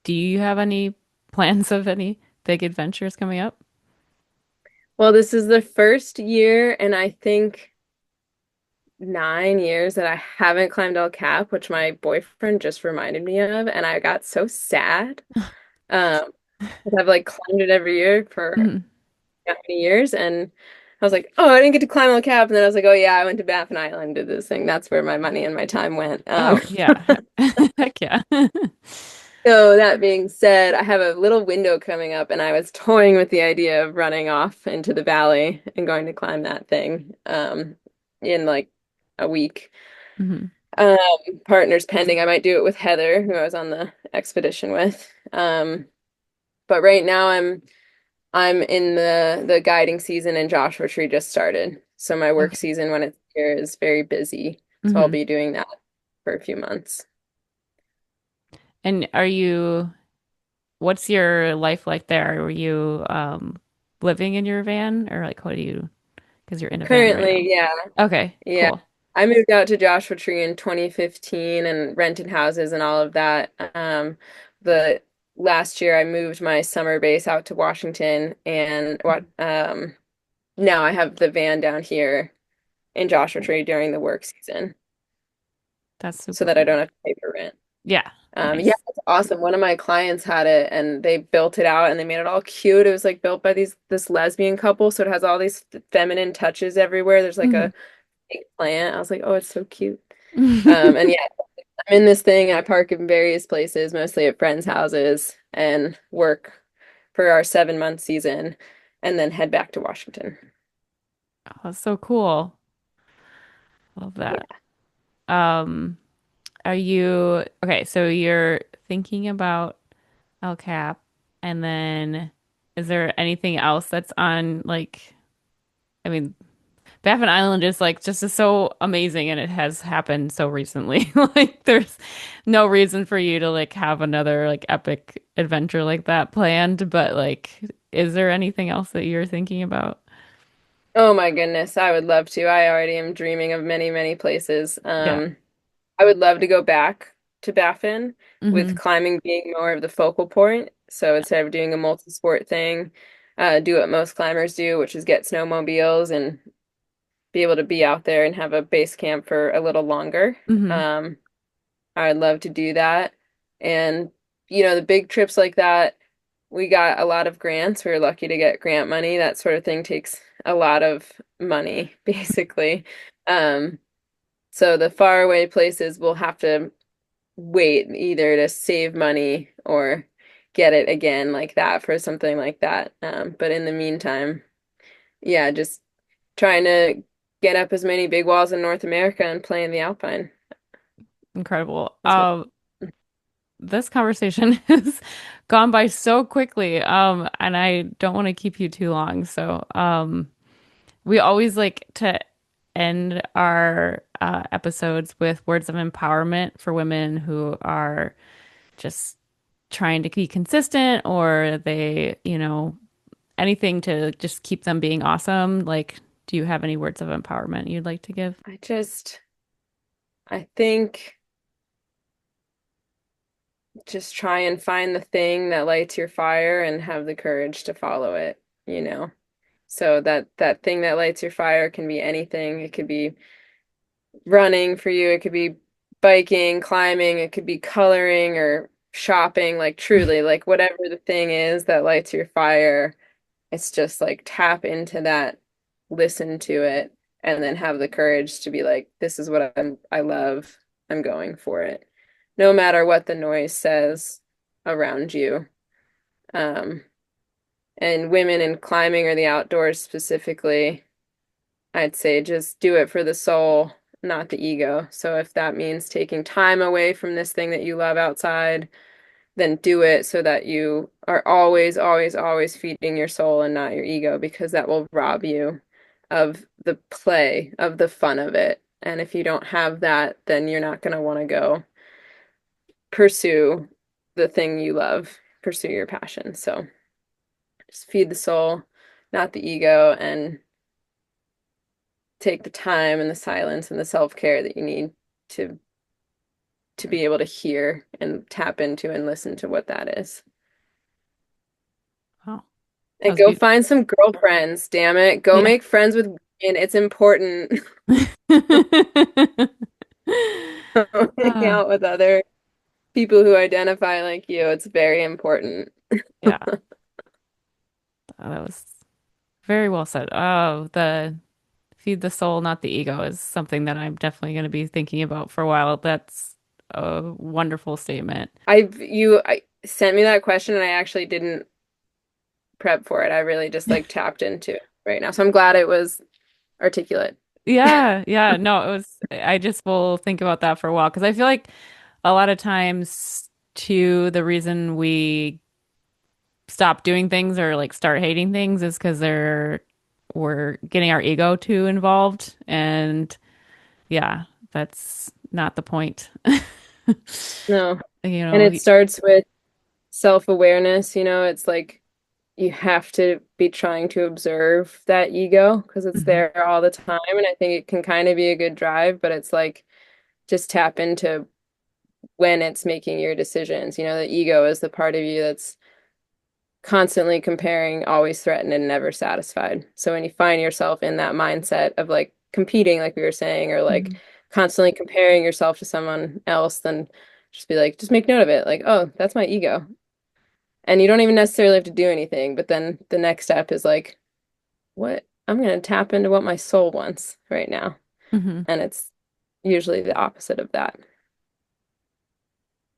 [SPEAKER 1] do you have any plans of any big adventures coming up?
[SPEAKER 2] Well, this is the first year, and I think 9 years that I haven't climbed El Cap, which my boyfriend just reminded me of, and I got so sad. Um, 'Cause I've like climbed it every year for
[SPEAKER 1] Mhm.
[SPEAKER 2] that many years, and I was like, oh, I didn't get to climb El Cap, and then I was like, oh yeah, I went to Baffin Island, did this thing. That's where my money and my time went.
[SPEAKER 1] Oh, yeah. Heck yeah.
[SPEAKER 2] So that being said, I have a little window coming up, and I was toying with the idea of running off into the valley and going to climb that thing in like a week.
[SPEAKER 1] Hmm.
[SPEAKER 2] Um, Partners pending. I might do it with Heather, who I was on the expedition with. But right now I'm in the guiding season, and Joshua Tree just started. So my work
[SPEAKER 1] Okay.
[SPEAKER 2] season when it's here is very busy. So I'll
[SPEAKER 1] Hmm.
[SPEAKER 2] be doing that for a few months.
[SPEAKER 1] And what's your life like there? Are you living in your van or like what do you, because you're in a van right now?
[SPEAKER 2] Currently, yeah.
[SPEAKER 1] Okay,
[SPEAKER 2] Yeah.
[SPEAKER 1] cool.
[SPEAKER 2] I moved out to Joshua Tree in 2015 and rented houses and all of that. The last year I moved my summer base out to Washington and what now I have the van down here in Joshua Tree during the work season
[SPEAKER 1] That's
[SPEAKER 2] so
[SPEAKER 1] super
[SPEAKER 2] that I
[SPEAKER 1] cool.
[SPEAKER 2] don't have to pay for rent.
[SPEAKER 1] Yeah,
[SPEAKER 2] Yeah,
[SPEAKER 1] nice.
[SPEAKER 2] it's awesome. One of my clients had it and they built it out and they made it all cute. It was like built by this lesbian couple, so it has all these feminine touches everywhere. There's like
[SPEAKER 1] Mhm.
[SPEAKER 2] a big plant. I was like, oh, it's so cute. And yeah, I'm in this thing. I park in various places, mostly at friends' houses, and work for our 7 month season, and then head back to Washington.
[SPEAKER 1] Oh, that's so cool. Love that.
[SPEAKER 2] Yeah.
[SPEAKER 1] Um, are you okay? So you're thinking about El Cap, and then is there anything else that's on like, I mean, Baffin Island is like just is so amazing and it has happened so recently. Like there's no reason for you to like have another like epic adventure like that planned, but like is there anything else that you're thinking about?
[SPEAKER 2] Oh my goodness, I would love to. I already am dreaming of many, many places.
[SPEAKER 1] Yeah.
[SPEAKER 2] I would love to go back to Baffin with
[SPEAKER 1] Hmm.
[SPEAKER 2] climbing being more of the focal point. So instead of doing a multi-sport thing, do what most climbers do, which is get snowmobiles and be able to be out there and have a base camp for a little longer.
[SPEAKER 1] Hmm.
[SPEAKER 2] Um, I'd love to do that. And, the big trips like that, we got a lot of grants. We were lucky to get grant money. That sort of thing takes a lot of money, basically. Um, so the faraway places will have to wait either to save money or get it again like that for something like that. But in the meantime, yeah, just trying to get up as many big walls in North America and play in the Alpine.
[SPEAKER 1] Incredible.
[SPEAKER 2] That's my
[SPEAKER 1] This conversation has gone by so quickly. And I don't want to keep you too long. So, we always like to end our episodes with words of empowerment for women who are just trying to be consistent or anything to just keep them being awesome. Like, do you have any words of empowerment you'd like to give?
[SPEAKER 2] I think just try and find the thing that lights your fire and have the courage to follow it, you know. So that thing that lights your fire can be anything. It could be running for you, it could be biking, climbing, it could be coloring or shopping, like truly, like whatever the thing is that lights your fire, it's just like tap into that, listen to it, and then have the courage to be like, this is what I love. I'm going for it. No matter what the noise says around you. Um, and women in climbing or the outdoors specifically, I'd say just do it for the soul, not the ego. So if that means taking time away from this thing that you love outside, then do it so that you are always, always, always feeding your soul and not your ego, because that will rob you of the play, of the fun of it. And if you don't have that, then you're not going to want to go pursue the thing you love, pursue your passion. So just feed the soul, not the ego, and take the time and the silence and the self-care that you need to to be able to hear and tap into and listen to what that is.
[SPEAKER 1] Oh, that
[SPEAKER 2] And
[SPEAKER 1] was
[SPEAKER 2] go
[SPEAKER 1] beautiful.
[SPEAKER 2] find some girlfriends, damn it. Go
[SPEAKER 1] Yeah.
[SPEAKER 2] make friends with women. It's important. Hang
[SPEAKER 1] Ah,
[SPEAKER 2] out with other people who identify like you. It's very important.
[SPEAKER 1] yeah, that was very well said. Oh, the feed the soul, not the ego is something that I'm definitely going to be thinking about for a while. That's a wonderful statement.
[SPEAKER 2] I sent me that question and I actually didn't prep for it. I really just like tapped into it right now. So I'm glad it was articulate.
[SPEAKER 1] Yeah, yeah. No, I just will think about that for a while because I feel like a lot of times, too, the reason we stop doing things or like start hating things is because we're getting our ego too involved. And yeah, that's not the point.
[SPEAKER 2] No.
[SPEAKER 1] You
[SPEAKER 2] And
[SPEAKER 1] know,
[SPEAKER 2] it starts with self-awareness, it's like you have to be trying to observe that ego because it's
[SPEAKER 1] mhm,
[SPEAKER 2] there all the time. And I think it can kind of be a good drive, but it's like just tap into when it's making your decisions. The ego is the part of you that's constantly comparing, always threatened, and never satisfied. So when you find yourself in that mindset of like competing, like we were saying, or like
[SPEAKER 1] mhm,
[SPEAKER 2] constantly comparing yourself to someone else, then just be like, just make note of it. Like, oh, that's my ego. And you don't even necessarily have to do anything. But then the next step is like, what? I'm going to tap into what my soul wants right now.
[SPEAKER 1] mhm.
[SPEAKER 2] And it's usually the opposite of that.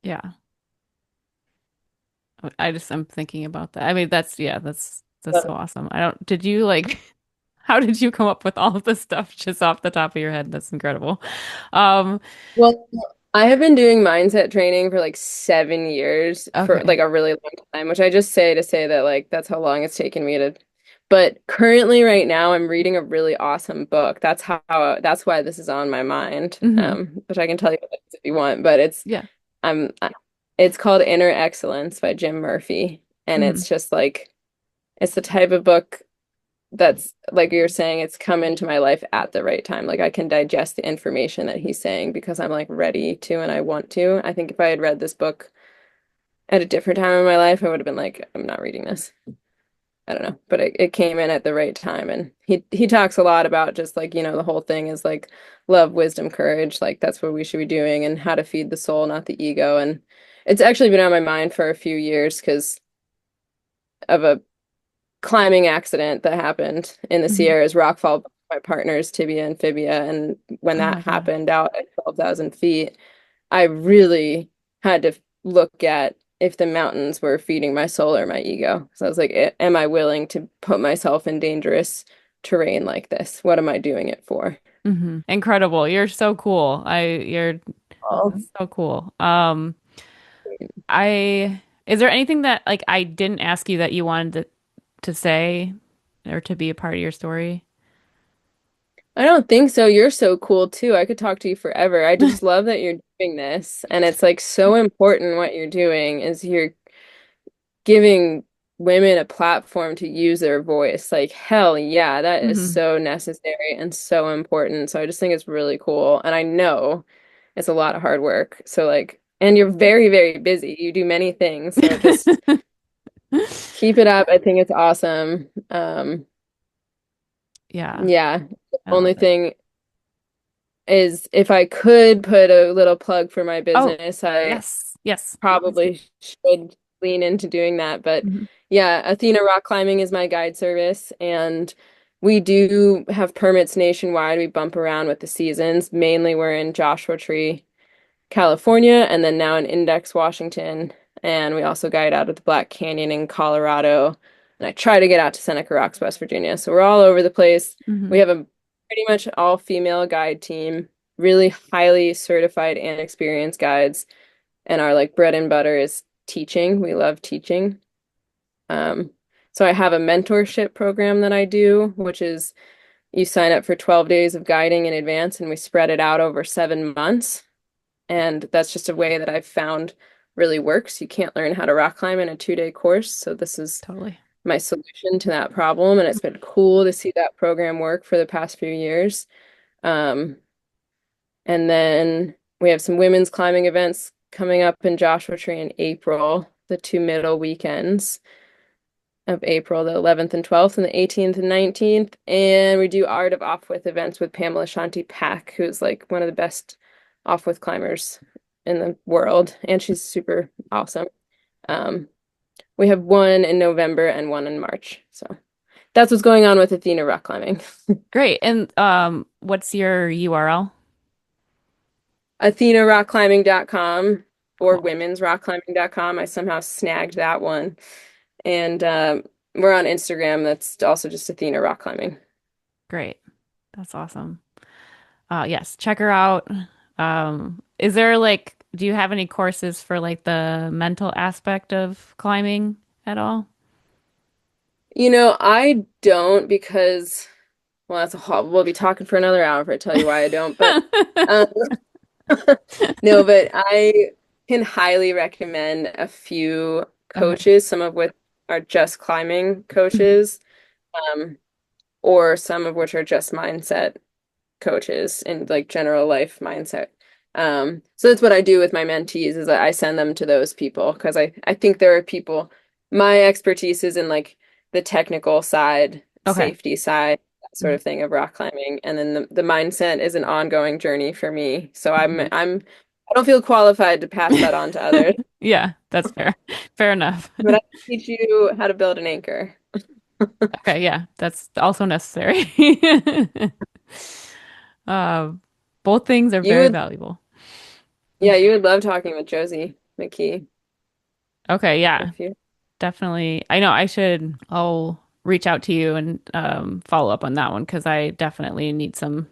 [SPEAKER 1] Yeah. I'm thinking about that. I mean, yeah, that's so awesome. Did you like, how did you come up with all of this stuff just off the top of your head? That's incredible. Um,
[SPEAKER 2] Well, I have been doing mindset training for like 7 years for
[SPEAKER 1] okay.
[SPEAKER 2] like a really long time, which I just say to say that like that's how long it's taken me to. But currently, right now, I'm reading a really awesome book. That's why this is on my mind,
[SPEAKER 1] Hmm.
[SPEAKER 2] which I can tell you what it is if you want. But
[SPEAKER 1] Yeah.
[SPEAKER 2] I'm, it's called Inner Excellence by Jim Murphy, and
[SPEAKER 1] Hmm.
[SPEAKER 2] it's just like it's the type of book that's like you're saying, it's come into my life at the right time. Like I can digest the information that he's saying because I'm like ready to and I want to. I think if I had read this book at a different time in my life, I would have been like, I'm not reading this. I don't know. But it came in at the right time. And he talks a lot about just like, the whole thing is like love, wisdom, courage. Like that's what we should be doing and how to feed the soul, not the ego. And it's actually been on my mind for a few years because of a climbing accident that happened in the
[SPEAKER 1] Hmm.
[SPEAKER 2] Sierras, rockfall, my partner's tibia and fibia. And when
[SPEAKER 1] Oh
[SPEAKER 2] that
[SPEAKER 1] my God.
[SPEAKER 2] happened out at 12,000 feet, I really had to look at if the mountains were feeding my soul or my ego. So I was like, am I willing to put myself in dangerous terrain like this? What am I doing it for?
[SPEAKER 1] Hmm. Incredible. You're so cool. You're
[SPEAKER 2] Oh.
[SPEAKER 1] so cool. Is there anything that like I didn't ask you that you wanted to say or to be a part of your story?
[SPEAKER 2] I don't think so. You're so cool too. I could talk to you forever. I just love that you're doing this. And it's like so important what you're doing is you're giving women a platform to use their voice. Like, hell yeah, that is
[SPEAKER 1] Hmm.
[SPEAKER 2] so necessary and so important. So I just think it's really cool. And I know it's a lot of hard work. So, like, and you're very, very busy. You do many things. So just keep it up. I think it's awesome.
[SPEAKER 1] Yeah,
[SPEAKER 2] Yeah. The
[SPEAKER 1] I love
[SPEAKER 2] only
[SPEAKER 1] it.
[SPEAKER 2] thing is if I could put a little plug for my
[SPEAKER 1] Oh,
[SPEAKER 2] business, I
[SPEAKER 1] yes. Yes. Please do.
[SPEAKER 2] probably should lean into doing that. But
[SPEAKER 1] Hmm.
[SPEAKER 2] yeah, Athena Rock Climbing is my guide service, and we do have permits nationwide. We bump around with the seasons. Mainly, we're in Joshua Tree, California, and then now in Index, Washington. And we also guide out of the Black Canyon in Colorado. And I try to get out to Seneca Rocks, West Virginia. So we're all over the place.
[SPEAKER 1] Hmm.
[SPEAKER 2] We have a pretty much all female guide team, really highly certified and experienced guides, and our like bread and butter is teaching. We love teaching. Um, so I have a mentorship program that I do, which is you sign up for 12 days of guiding in advance and we spread it out over 7 months. And that's just a way that I've found really works. You can't learn how to rock climb in a 2-day course. So this is
[SPEAKER 1] Totally.
[SPEAKER 2] my solution to that problem. And it's been cool to see that program work for the past few years. Um, And then we have some women's climbing events coming up in Joshua Tree in April, the two middle weekends of April, the 11th and 12th, and the 18th and 19th. And we do Art of Off-Width events with Pamela Shanti Pack, who's like one of the best off-width climbers in the world. And she's super awesome. Um, we have one in November and one in March. So that's what's going on with Athena rock climbing.
[SPEAKER 1] Great. And what's your URL?
[SPEAKER 2] AthenaRockClimbing.com or
[SPEAKER 1] Cool.
[SPEAKER 2] womensrockclimbing.com. I somehow snagged that one. And we're on Instagram. That's also just Athena Rock Climbing.
[SPEAKER 1] Great. That's awesome. Yes, check her out. Is there like, do you have any courses for like the mental aspect of climbing at all?
[SPEAKER 2] I don't because, well, that's a whole, we'll be talking for another hour if I tell you why I don't. But um, no, but can highly recommend a few
[SPEAKER 1] Okay.
[SPEAKER 2] coaches, some of which are just climbing
[SPEAKER 1] Mhm.
[SPEAKER 2] coaches, um, or some of which are just mindset coaches and like general life mindset. So that's what I do with my mentees is I send them to those people because I think there are people, my expertise is in like the technical side,
[SPEAKER 1] Okay.
[SPEAKER 2] safety side, that sort
[SPEAKER 1] Mhm.
[SPEAKER 2] of thing of rock climbing. And then the mindset is an ongoing journey for me. So
[SPEAKER 1] Mhm.
[SPEAKER 2] I don't feel qualified to pass that on to others,
[SPEAKER 1] Yeah, that's fair. Fair enough.
[SPEAKER 2] but I can teach you how to build an anchor.
[SPEAKER 1] Okay, yeah, that's also necessary. Uh, both things are
[SPEAKER 2] You
[SPEAKER 1] very
[SPEAKER 2] would,
[SPEAKER 1] valuable.
[SPEAKER 2] yeah, you would love talking with Josie McKee
[SPEAKER 1] Okay, yeah,
[SPEAKER 2] if you,
[SPEAKER 1] definitely. I know I'll reach out to you and follow up on that one because I definitely need some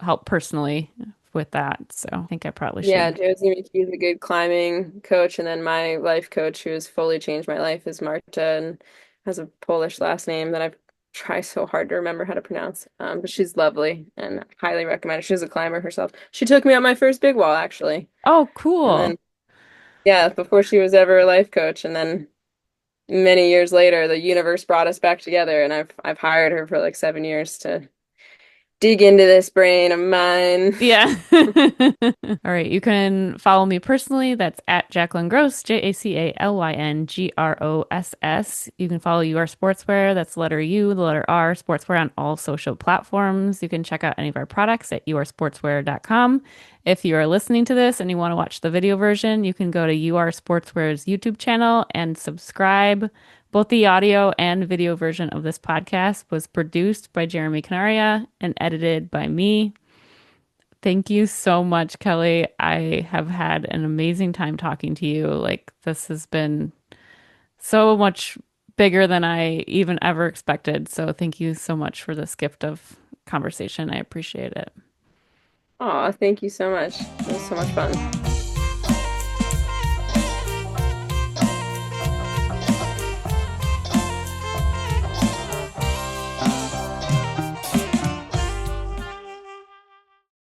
[SPEAKER 1] help personally with that. So I think I probably
[SPEAKER 2] yeah,
[SPEAKER 1] should.
[SPEAKER 2] Josie McKee is a good climbing coach, and then my life coach, who has fully changed my life, is Marta and has a Polish last name that I've tried so hard to remember how to pronounce. But she's lovely and highly recommended. She's a climber herself. She took me on my first big wall, actually,
[SPEAKER 1] Oh,
[SPEAKER 2] and
[SPEAKER 1] cool.
[SPEAKER 2] then yeah, before she was ever a life coach, and then many years later, the universe brought us back together, and I've hired her for like 7 years to dig into this brain of mine.
[SPEAKER 1] Yeah. All right. You can follow me personally. That's at Jacalyn Gross, JACALYNGROSS. You can follow You Are Sportswear. That's letter U, the letter R, Sportswear on all social platforms. You can check out any of our products at youaresportswear.com. If you are listening to this and you want to watch the video version, you can go to You Are Sportswear's YouTube channel and subscribe. Both the audio and video version of this podcast was produced by Jeremy Canaria and edited by me. Thank you so much, Kelly. I have had an amazing time talking to you. Like, this has been so much bigger than I even ever expected. So, thank you so much for this gift of conversation. I appreciate it.
[SPEAKER 2] Aw, thank you so much. It was so much fun.